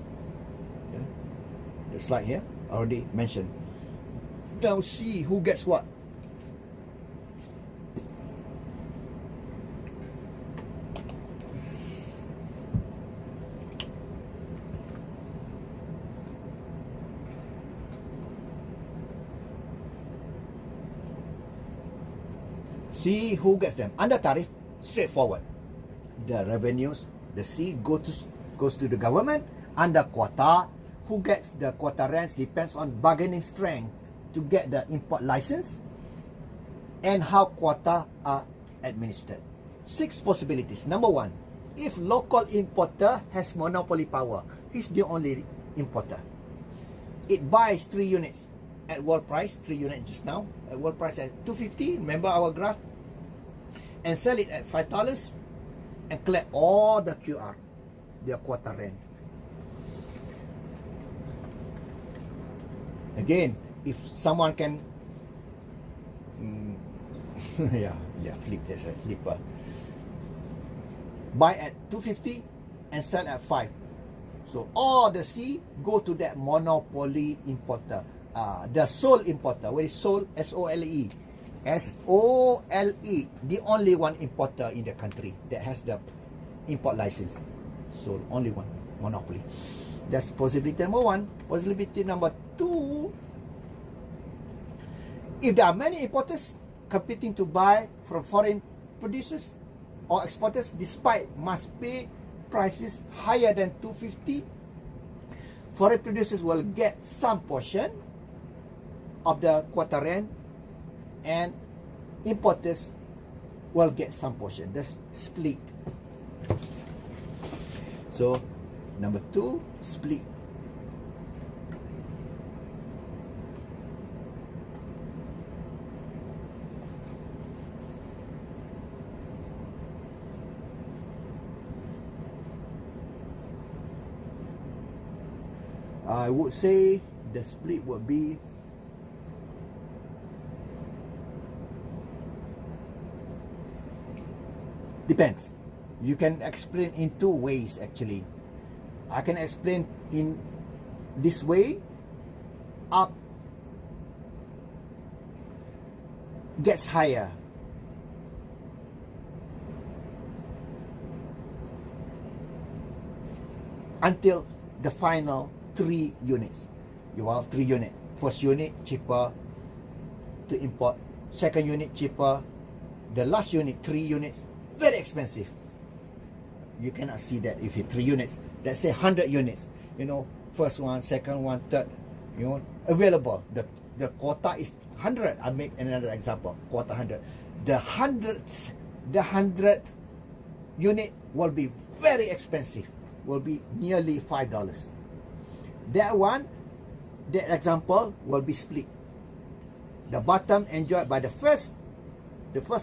Okay. The slide here already mentioned. Now see who gets what. See who gets them. Under tariff, straightforward. The revenues, the C goes to the government. Under quota, who gets the quota rents depends on bargaining strength to get the import license and how quota are administered. 6 possibilities. Number 1, if local importer has monopoly power, he's the only importer. It buys 3 units at world price, 3 units just now, at world price at $250, remember our graph? And sell it at $5 and collect all the QR, their quota rent. Again, if someone can flip, there's a flipper. Buy at $250 and sell at $5. So all the C go to that monopoly importer, the sole importer. What is sole? S-O-L-E. S-O-L-E, the only one importer in the country that has the import license. So only one, monopoly. That's possibility number 1. Possibility number 2, if there are many importers competing to buy from foreign producers or exporters, despite must pay prices higher than $250, foreign producers will get some portion of the quota rent and importers will get some portion. That's split. So number 2, split. I would say the split would be depends. You can explain in 2 ways actually. I can explain in this way. Up gets higher. Until the final 3 units. You have 3 units. First unit cheaper to import. Second unit cheaper. The last unit, 3 units, very expensive. You cannot see that if you 3 units. Let's say 100 units. You know, first one, second one, third. You know, available. The quota is 100. I make another example. Quota 100. The 100th unit will be very expensive. Will be nearly $5. That one that example will be split. The bottom enjoyed by the first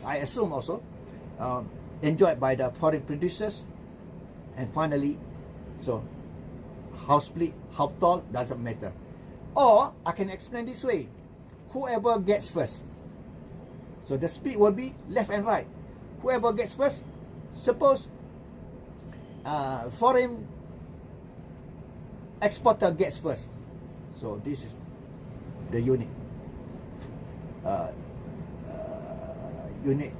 I assume also enjoyed by the foreign producers, and finally, so how split, how tall, doesn't matter. Or I can explain this way: whoever gets first. So the split will be left and right. Whoever gets first, suppose foreign exporter gets first. So this is the unit. Unit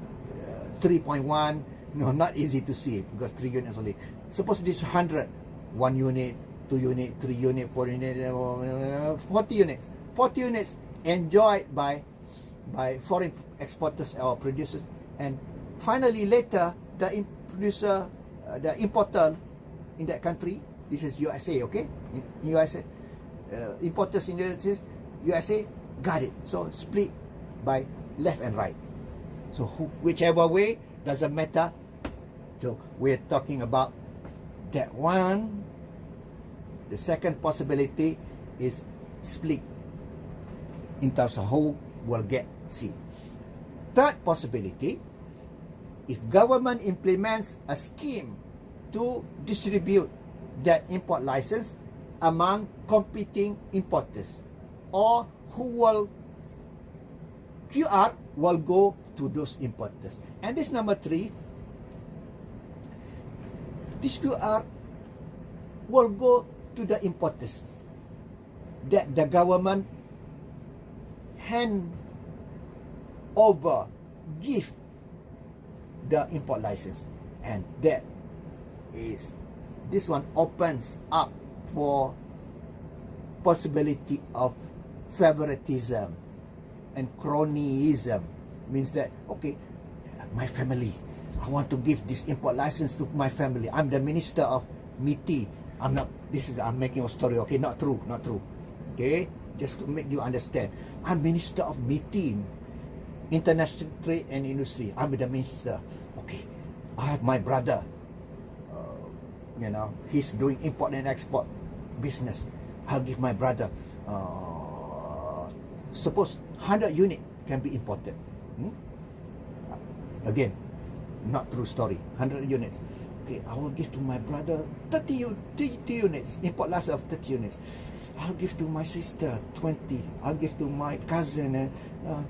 3.1. No, not easy to see because 3 units only. Suppose this 100, 1 unit, 2 unit, 3 unit, 4 unit, 40 units. 40 units enjoyed by foreign exporters or producers, and finally later the producer, the importer in that country. This is USA, okay? In USA, importers in the USA got it. So split by left and right. So whichever way, doesn't matter. So we're talking about that one. The second possibility is split in terms of who will get C. Third possibility, if government implements a scheme to distribute that import license among competing importers, or who will QR will go to those importers. And this number 3, this QR will go to the importers that the government hand over, give the import license. And that is, this one opens up for possibility of favoritism and cronyism. Means that, okay, my family, I want to give this import license to my family. I'm the minister of MITI. I'm making a story, okay? Not true. Okay? Just to make you understand. I'm minister of MITI, International Trade and Industry. I'm the minister. Okay. I have my brother. He's doing import and export business. I'll give my brother, suppose 100 unit can be imported. Again, not true story. 100 units. Okay, I will give to my brother 30 units, import license of 30 units. I'll give to my sister 20. I'll give to my cousin, and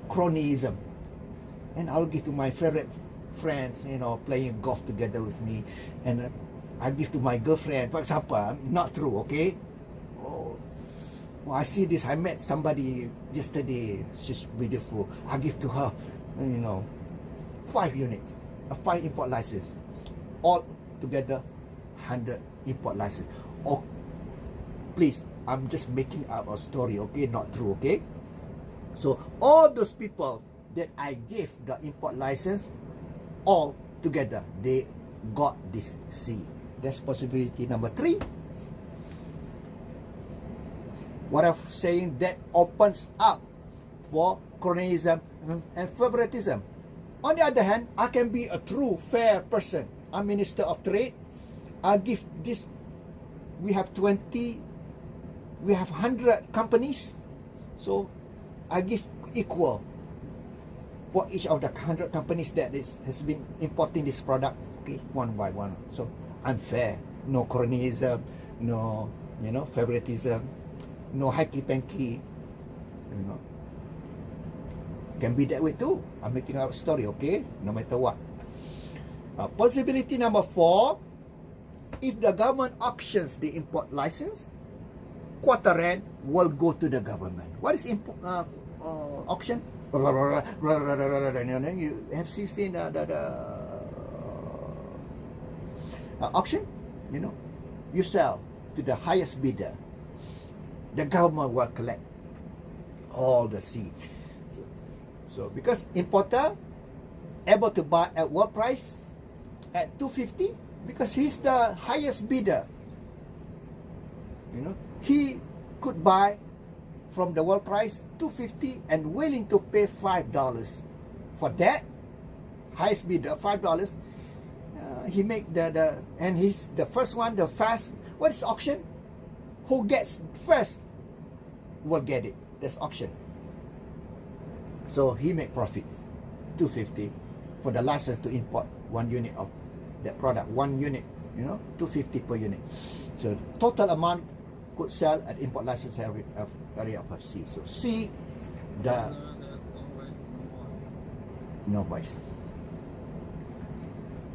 cronyism. And I'll give to my favorite friends, playing golf together with me. And I'll give to my girlfriend, for example. Not true, okay? Oh, I see this. I met somebody yesterday. She's beautiful. I'll give to her, 5 units, 5 import license. All together, 100 import license. Oh, please, I'm just making up a story, okay? Not true, okay? So all those people that I gave the import license, all together, they got this C. That's possibility number 3. What I'm saying, that opens up for cronyism and favoritism. On the other hand, I can be a true, fair person. I'm Minister of Trade. I'll give this. We have 100 companies. So I give equal for each of the 100 companies that has been importing this product. Okay, one by one. So I'm fair. No cronyism, no, favoritism, no hanky-panky, Can be that way too. I'm making up a story, okay? No matter what. Possibility number 4, if the government auctions the import license, quarter rent will go to the government. What is auction? You have seen the auction? You sell to the highest bidder. The government will collect all the seed. So because importer able to buy at what price? At 250, because he's the highest bidder. He could buy from the world price 250 and willing to pay $5 for that. Highest bidder $5. He make and he's the first one, the fast. What is auction? Who gets first? will get it. That's auction. So he make profit, 250 for the license to import 1 unit of that product. 1 unit, 250 per unit. So total amount could sell at import license area of C. So C, the no voice.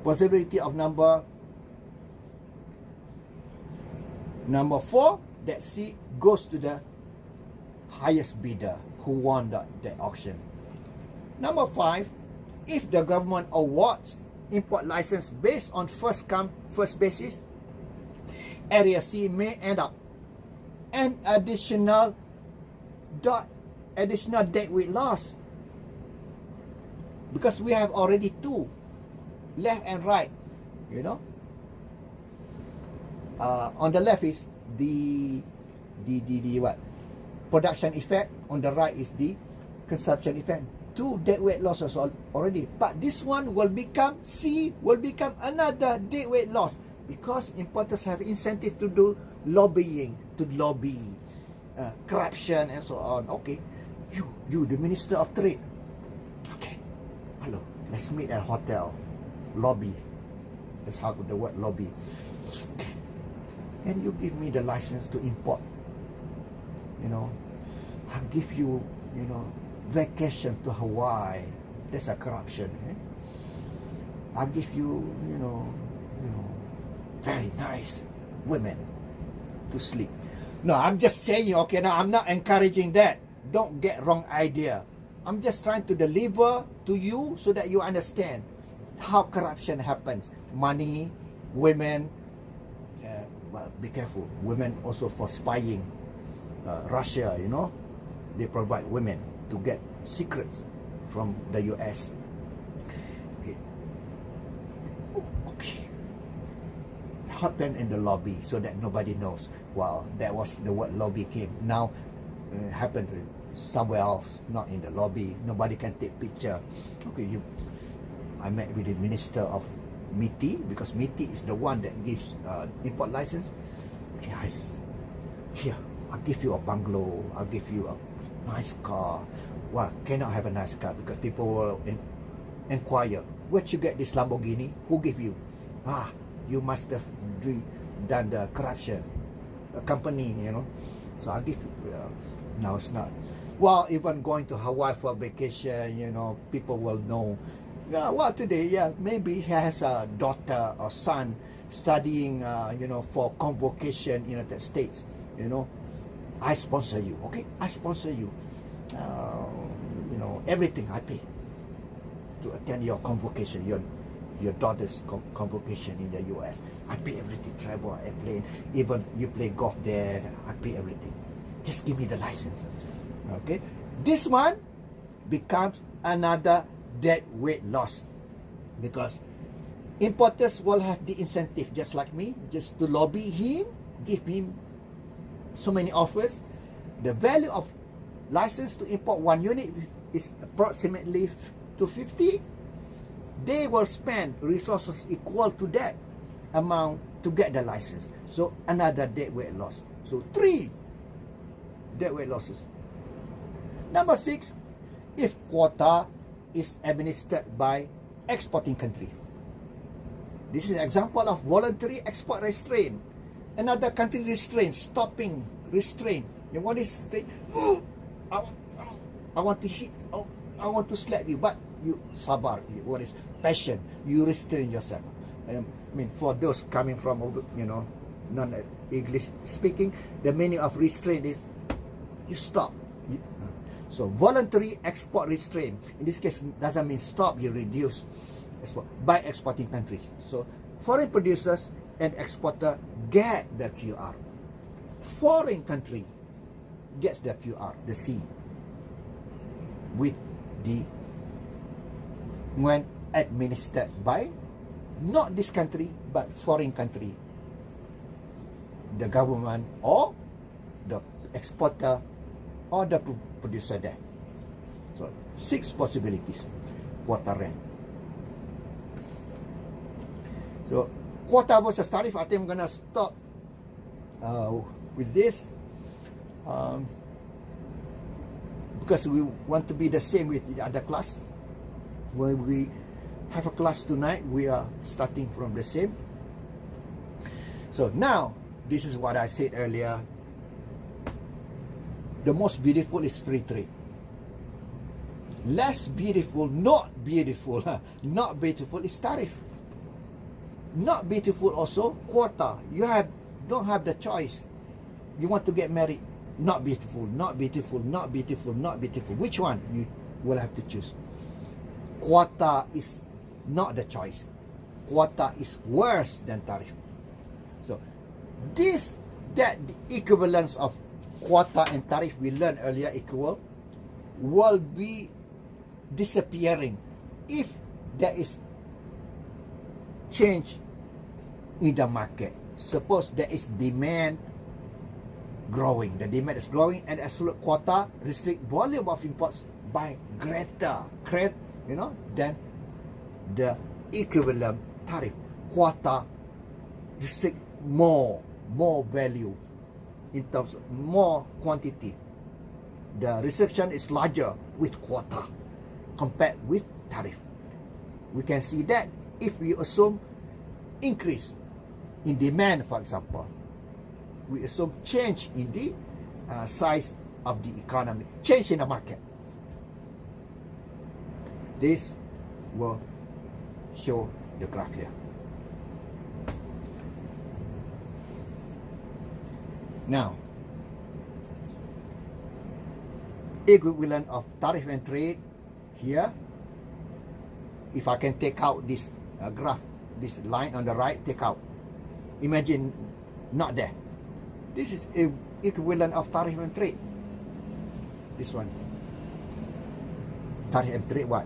Possibility of number 4, that C goes to the highest bidder who won the auction. Number 5, if the government awards import license based on first come first basis, area C may end up an additional deadweight loss, because we have already 2 left and right, on the left is the what, production effect, on the right is the consumption effect. 2 deadweight losses already, but this one will become, C will become another deadweight loss, because importers have incentive to do lobbying, to lobby corruption and so on. Okay, you the Minister of Trade, okay, hello, let's meet at hotel, lobby, that's how the word lobby, okay. And you give me the license to import, I'll give you, vacation to Hawaii. That's a corruption. I'll give you, very nice women to sleep. No, I'm just saying, okay, now I'm not encouraging that. Don't get wrong idea. I'm just trying to deliver to you so that you understand how corruption happens. Money, women, well, be careful. Women also for spying. Russia, they provide women to get secrets from the US. Okay. Okay. Happen in the lobby so that nobody knows. Well, that was the word lobby came. Now happened somewhere else, not in the lobby. Nobody can take picture. Okay, I met with the Minister of MITI, because MITI is the one that gives import license. Okay, here, I'll give you a bungalow, I'll give you a nice car. Well, cannot have a nice car because people will inquire, where'd you get this Lamborghini? Who gave you? You must have done the corruption, a company, So I'll give you, no, it's not. Well, even going to Hawaii for vacation, people will know. Yeah, well, today, maybe he has a daughter or son studying, for convocation in the United States, I sponsor you, okay? I sponsor you. Everything I pay to attend your convocation, your daughter's convocation in the US. I pay everything, travel, airplane, even you play golf there, I pay everything. Just give me the license, okay? This one becomes another deadweight loss, because importers will have the incentive, just like me, just to lobby him, give him so many offers. The value of license to import 1 unit is approximately 250. They will spend resources equal to that amount to get the license. So another deadweight loss. So 3 deadweight losses. Number 6, if quota is administered by exporting country. This is an example of voluntary export restraint. Another country restraint, stopping, restraint. You want this thing? I want to hit. I want to slap you, but you sabar. What is passion? You restrain yourself. I mean, for those coming from non-English speaking, the meaning of restraint is you stop. So voluntary export restraint, in this case, doesn't mean stop, you reduce export by exporting countries. So foreign producers and exporter get the QR. Foreign country gets the QR, the C, with the, when administered by not this country but foreign country, the government or the exporter or the producer there. So 6 possibilities quota rank. So quota versus tariff, I think I'm gonna stop with this. because we want to be the same with the other class. When we have a class tonight, we are starting from the same. So now, this is what I said earlier. The most beautiful is free trade. Less beautiful, not beautiful, not beautiful is tariff. Not beautiful also, quota. You don't have the choice. You want to get married. Not beautiful, not beautiful, not beautiful, not beautiful. Which one? You will have to choose. Quota is not the choice. Quota is worse than tariff. So that the equivalence of quota and tariff we learned earlier equal will be disappearing if there is change in the market. Suppose there is demand growing. The demand is growing, and absolute quota restrict volume of imports by greater, than the equivalent tariff. Quota restrict more value in terms of more quantity. The restriction is larger with quota compared with tariff. We can see that if we assume increase in demand, for example, we assume change in the size of the economy, change in the market. This will show the graph here. Now, equivalent of tariff and trade here. If I can take out this graph, this line on the right, take out. Imagine not there. This is equivalent of tariff and trade. This one. Tariff and trade what?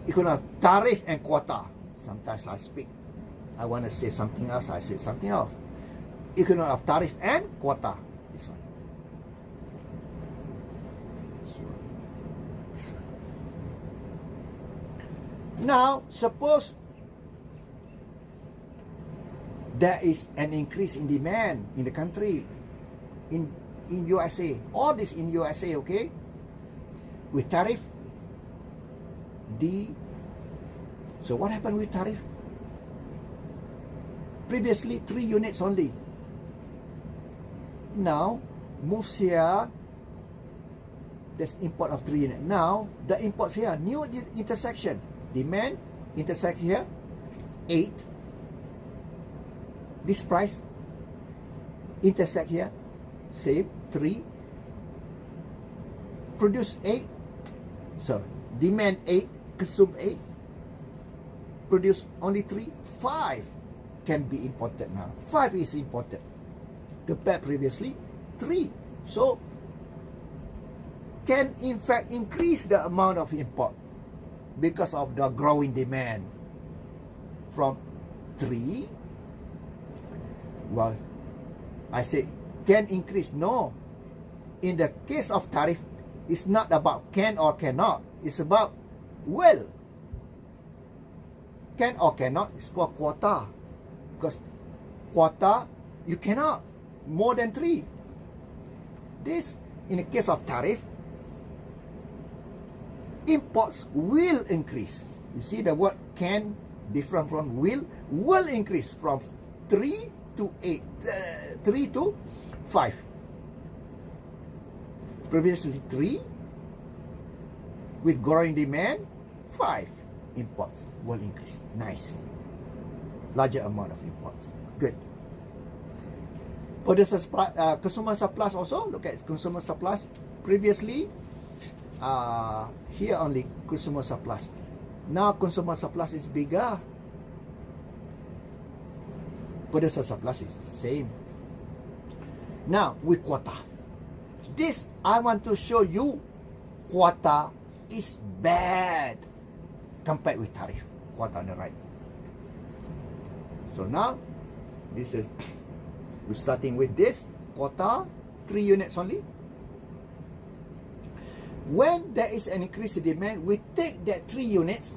Equivalent of tariff and quota. Sometimes I speak. I want to say something else, I say something else. Equivalent of tariff and quota. This one. Now, suppose there is an increase in demand in the country, in USA. All this in USA, okay? With tariff, so what happened with tariff? Previously, 3 units only. Now, moves here, there's import of 3 units. Now, the imports here, new intersection. Demand intersect here, 8. This price intersect here, same, 3. Produce 8. So, demand 8, consume 8. Produce only 3, 5 can be imported now. 5 is imported. Compared previously, 3. So, can in fact increase the amount of import because of the growing demand from 3. Well, I say can increase. No. In the case of tariff, it's not about can or cannot. It's about will. Can or cannot is for quota. Because quota, you cannot more than 3. This, in the case of tariff, imports will increase. You see the word can, different from will increase from 3 to 8, 3 to 5. Previously 3, with growing demand, 5 imports will increase. Nice. Larger amount of imports. Good. Producer consumer surplus also. Look at consumer surplus. Previously, here only consumer surplus. Now consumer surplus is bigger. Producer surplus is same. Now with quota. This I want to show you quota is bad compared with tariff. Quota on the right. So now this is we're starting with this quota, 3 units only. When there is an increase in demand, we take that 3 units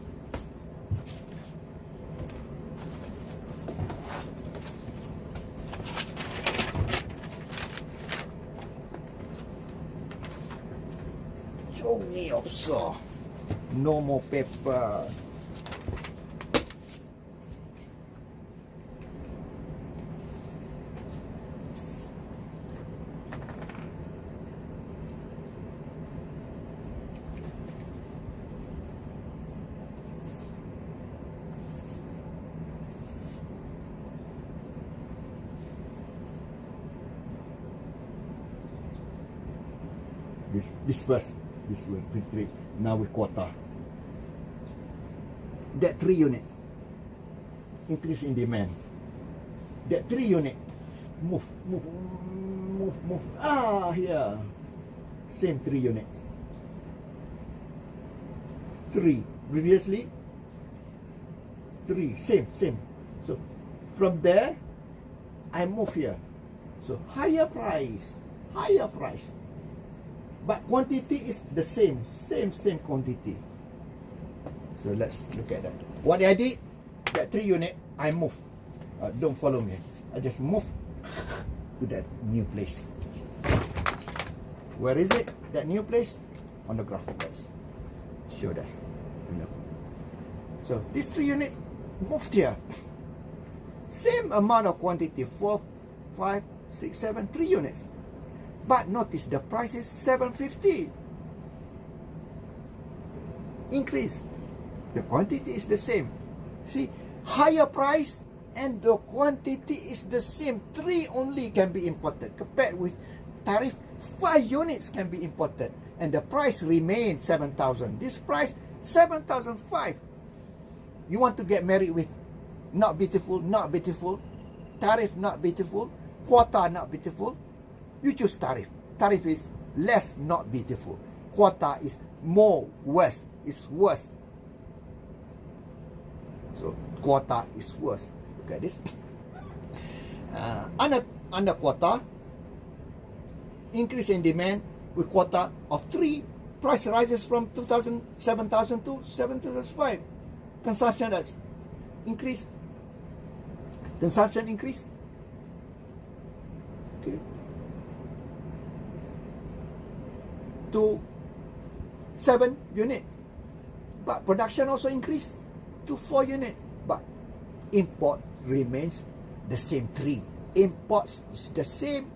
So, no more paper. This first, this one, 3. Now with quota. That 3 units increase in demand. That 3 unit move. Here. Same 3 units. 3. Previously 3. Same. So from there I move here. So higher price. But quantity is the same quantity. So let's look at that. What I did, that 3 unit, I move. Don't follow me. I just move to that new place. Where is it? That new place? On the graph. Let's show that. So these 3 units moved here. Same amount of quantity, 4, 5, 6, 7, 3 units. But notice the price is 750. Increase. The quantity is the same. See, higher price and the quantity is the same. 3 only can be imported. Compared with tariff, 5 units can be imported. And the price remains 7,000. This price, 7,005. You want to get married with not beautiful, tariff not beautiful, quota not beautiful. You choose tariff. Tariff is less not beautiful. Quota is more worse. It's worse. So quota is worse. Look at this. Under quota, increase in demand with quota of 3, price rises from 7,000 to 7,005. Consumption that's increased. Consumption increased. Okay. To 7 units, but production also increased to 4 units, but import remains the same 3. Imports is the same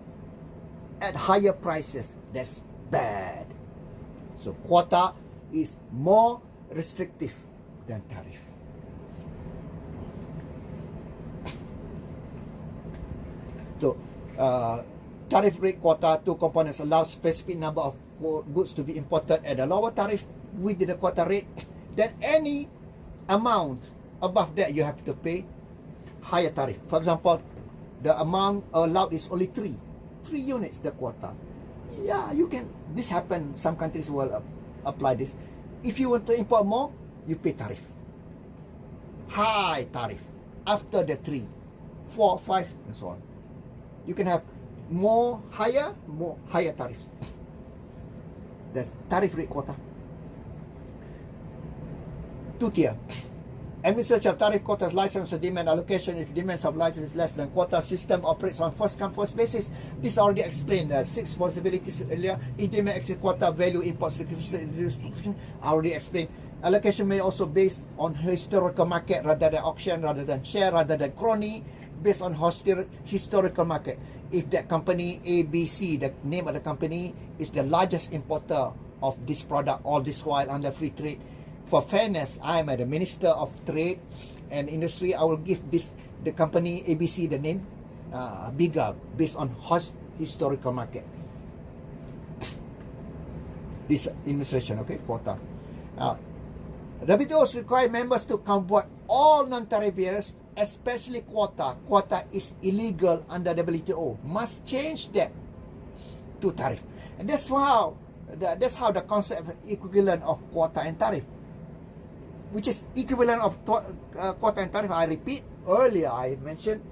at higher prices. That's bad. So quota is more restrictive than tariff. So tariff rate quota, 2 components allow specific number of goods to be imported at a lower tariff within the quota rate. Then any amount above that you have to pay higher tariff. For example, the amount allowed is only 3 units, the quota. Yeah, you can. This happen. Some countries will apply this. If you want to import more, you pay tariff. High tariff. After the 3, 4, 5, and so on. You can have more higher tariffs. That's tariff rate quota. 2 tier. Administration of tariff quotas, license or demand allocation. If demand of license is less than quota, system operates on first come first basis. This already explained. 6 possibilities earlier. If demand exceeds quota, value imports restriction. I already explained. Allocation may also based on historical market rather than auction, rather than share, rather than crony, based on historical market. If that company ABC, the name of the company, is the largest importer of this product all this while under free trade, for fairness, I am the Minister of Trade and Industry. I will give the company ABC the name bigger based on historical market. This administration, okay, quota. WTO require members to convert all non-tariff barriers, especially quota. Quota is illegal under WTO. Must change that to tariff. And that's how the concept of equivalent of quota and tariff, which is equivalent of quota and tariff. I repeat, earlier I mentioned,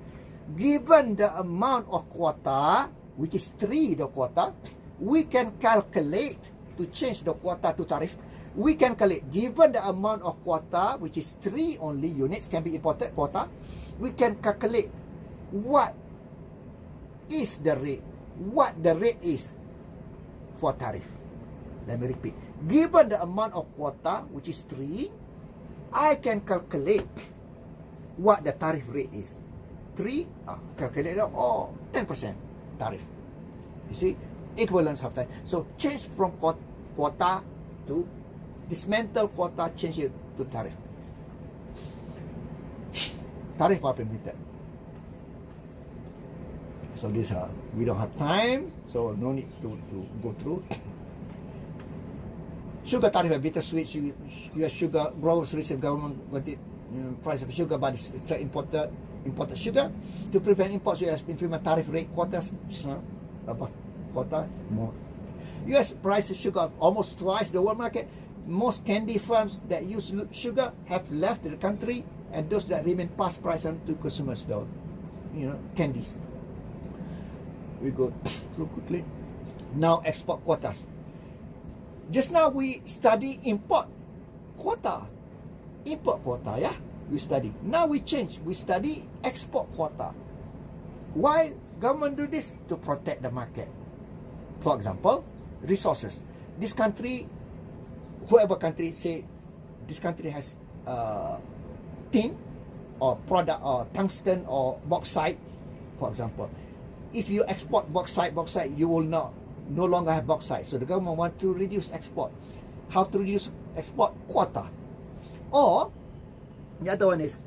given the amount of quota, which is 3 the quota, we can calculate to change the quota to tariff. We can calculate, given the amount of quota, which is 3 only units can be imported quota, we can calculate what is the rate, what the rate is for tariff. Let me repeat. Given the amount of quota, which is 3, I can calculate what the tariff rate is. 3, calculate it, 10% tariff. You see, equivalence of time. So change from quota to dismantle quota, change it to tariff. Tariff are permitted. So this we don't have time, so no need to go through. Sugar tariff are bittersweet. US sugar growers receive government price of sugar, but it's imported sugar. To prevent imports, US implement tariff rate quotas. About quota more. US price of sugar almost twice the world market. Most candy firms that use sugar have left the country, and those that remain pass price on to consumers, though. Candies. We go through quickly. Now export quotas. Just now we study import quota. Import quota, yeah? We study. Now we change. We study export quota. Why government do this? To protect the market. For example, resources. This country, whoever country, say this country has tin or product or tungsten or bauxite, for example. If you export bauxite, you will no longer have bauxite. So the government want to reduce export. How to reduce export? Quota. Or the other one is,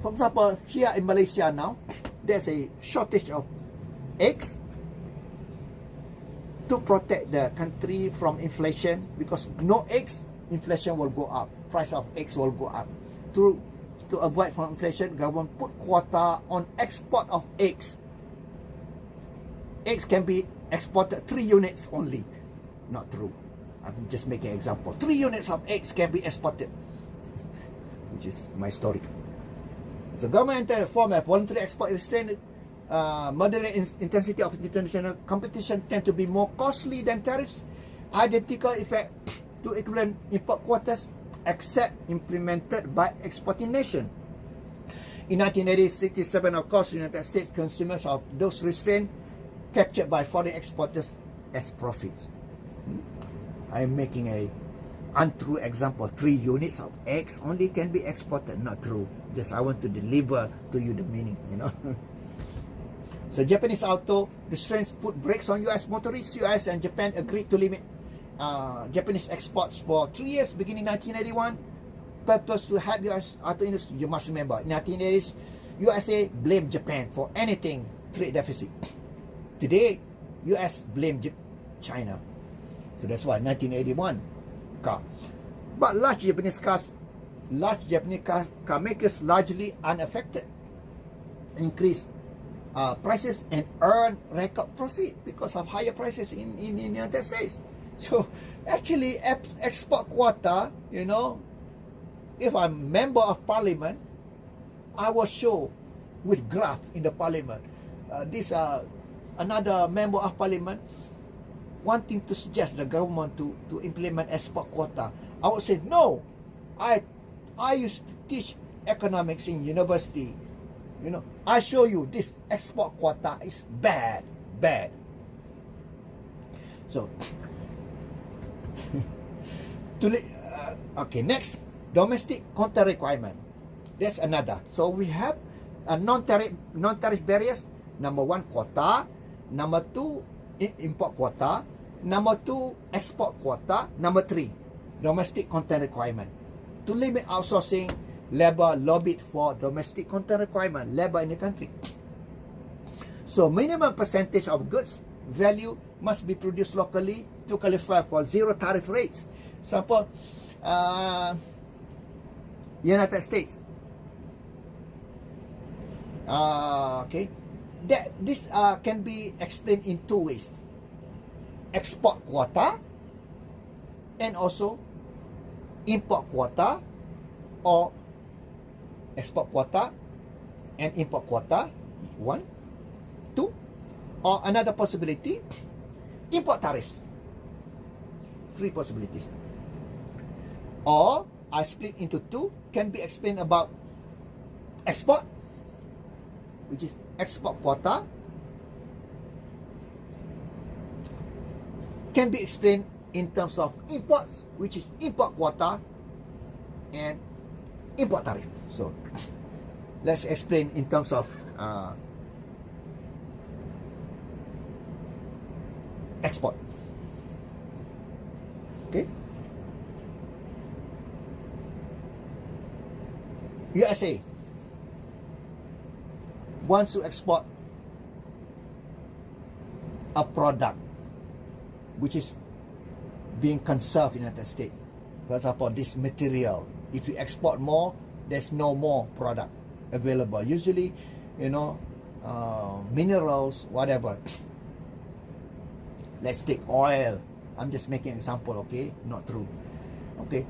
for example, here in Malaysia now, there's a shortage of eggs. To protect the country from inflation, because no eggs, inflation will go up. Price of eggs will go up. To avoid from inflation, government put quota on export of eggs. Eggs can be exported 3 units only. Not true. I'm just making an example. 3 units of eggs can be exported, which is my story. So government form a voluntary export restraint. Moderate intensity of international competition tend to be more costly than tariffs. Identical effect to equivalent import quotas, except implemented by exporting nation. In 1987, of course, United States consumers of those restraints captured by foreign exporters as profits. I am making a untrue example. 3 units of eggs only can be exported. Not true. Just I want to deliver to you the meaning, So Japanese auto restraints put brakes on US motorists. US and Japan agreed to limit Japanese exports for 3 years beginning 1981. Purpose to help US auto industry. You must remember, in 1980s, USA blamed Japan for anything trade deficit. Today, US blamed China. So that's why 1981 car. But large Japanese car makers largely unaffected. Increased prices and earn record profit because of higher prices in the United States. So actually export quota, if I'm member of parliament, I will show with graph in the parliament. This another member of parliament wanting to suggest the government to implement export quota. I would say no. I used to teach economics in university. I show you this export quota is bad. So, okay, next, domestic counter requirement. That's another. So we have a non-tariff barriers. Number 1, quota. Number 2, import quota. Number 2, export quota. Number 3, domestic content requirement. To limit outsourcing, labor lobbied for domestic content requirement, labor in the country. So minimum percentage of goods value must be produced locally to qualify for zero tariff rates. Example, United States. Okay, this can be explained in 2 ways: export quota and also import quota, or export quota and import quota, 1, 2, or another possibility, import tariffs. 3 possibilities. Or I split into 2, can be explained about export, which is export quota, can be explained in terms of imports, which is import quota and import tariff. So let's explain in terms of export. Okay. USA wants to export a product which is being conserved in the United States. For example, this material, if you export more, there's no more product available. Usually, you know, minerals, whatever. Let's take oil. I'm just making an example, okay? Not true. Okay.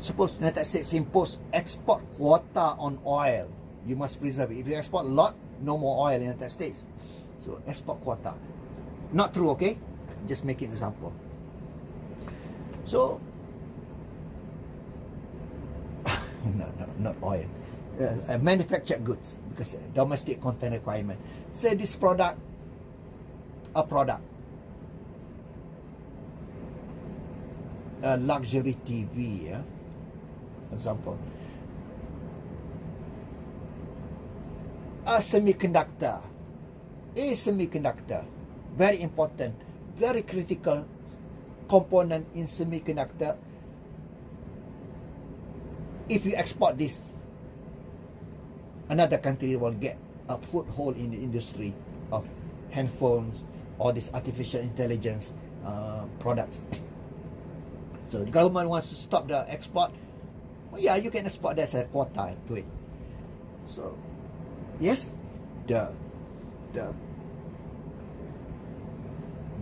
Suppose United States impose export quota on oil. You must preserve it. If you export a lot, no more oil in the United States. So export quota. Not true, okay? Just making an example. So, not oil. Manufactured goods, because domestic content requirement. Say this product, a luxury TV, yeah? For example, a semiconductor, very important, very critical component in semiconductor. If you export this, another country will get a foothold in the industry of handphones or this artificial intelligence products. So the government wants to stop the export. Well, yeah, you can export. There's a quota to it. So yes, the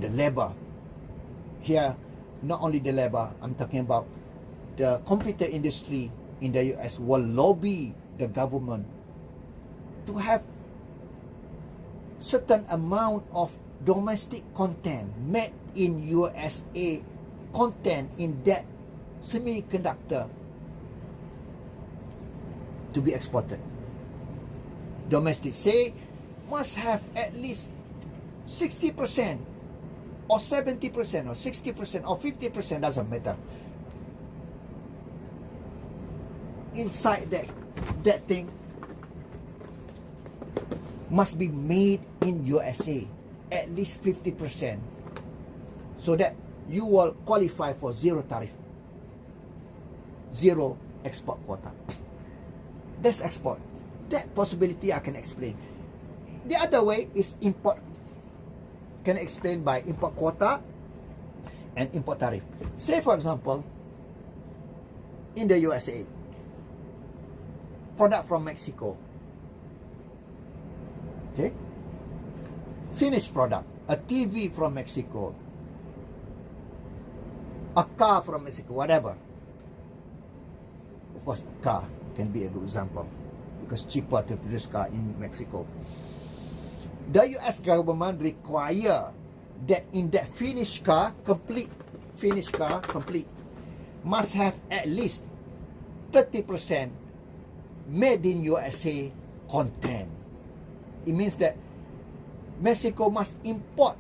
labor here, not only the labor, I'm talking about the computer industry in the US will lobby the government to have certain amount of domestic content made in USA content in that semiconductor to be exported. Domestic, say, must have at least 60% or 70% or 60% or 50%, doesn't matter. Inside that thing must be made in USA, at least 50%, so that you will qualify for zero tariff, zero export quota. That's export. That possibility I can explain. The other way is import. Can explain by import quota and import tariff. Say for example, in the USA, product from Mexico, okay, finished product, a TV from Mexico, a car from Mexico, whatever. Of course, a car can be a good example because cheaper to produce car in Mexico. The US government require that in that finished car, complete, must have at least 30% made in USA content. It means that Mexico must import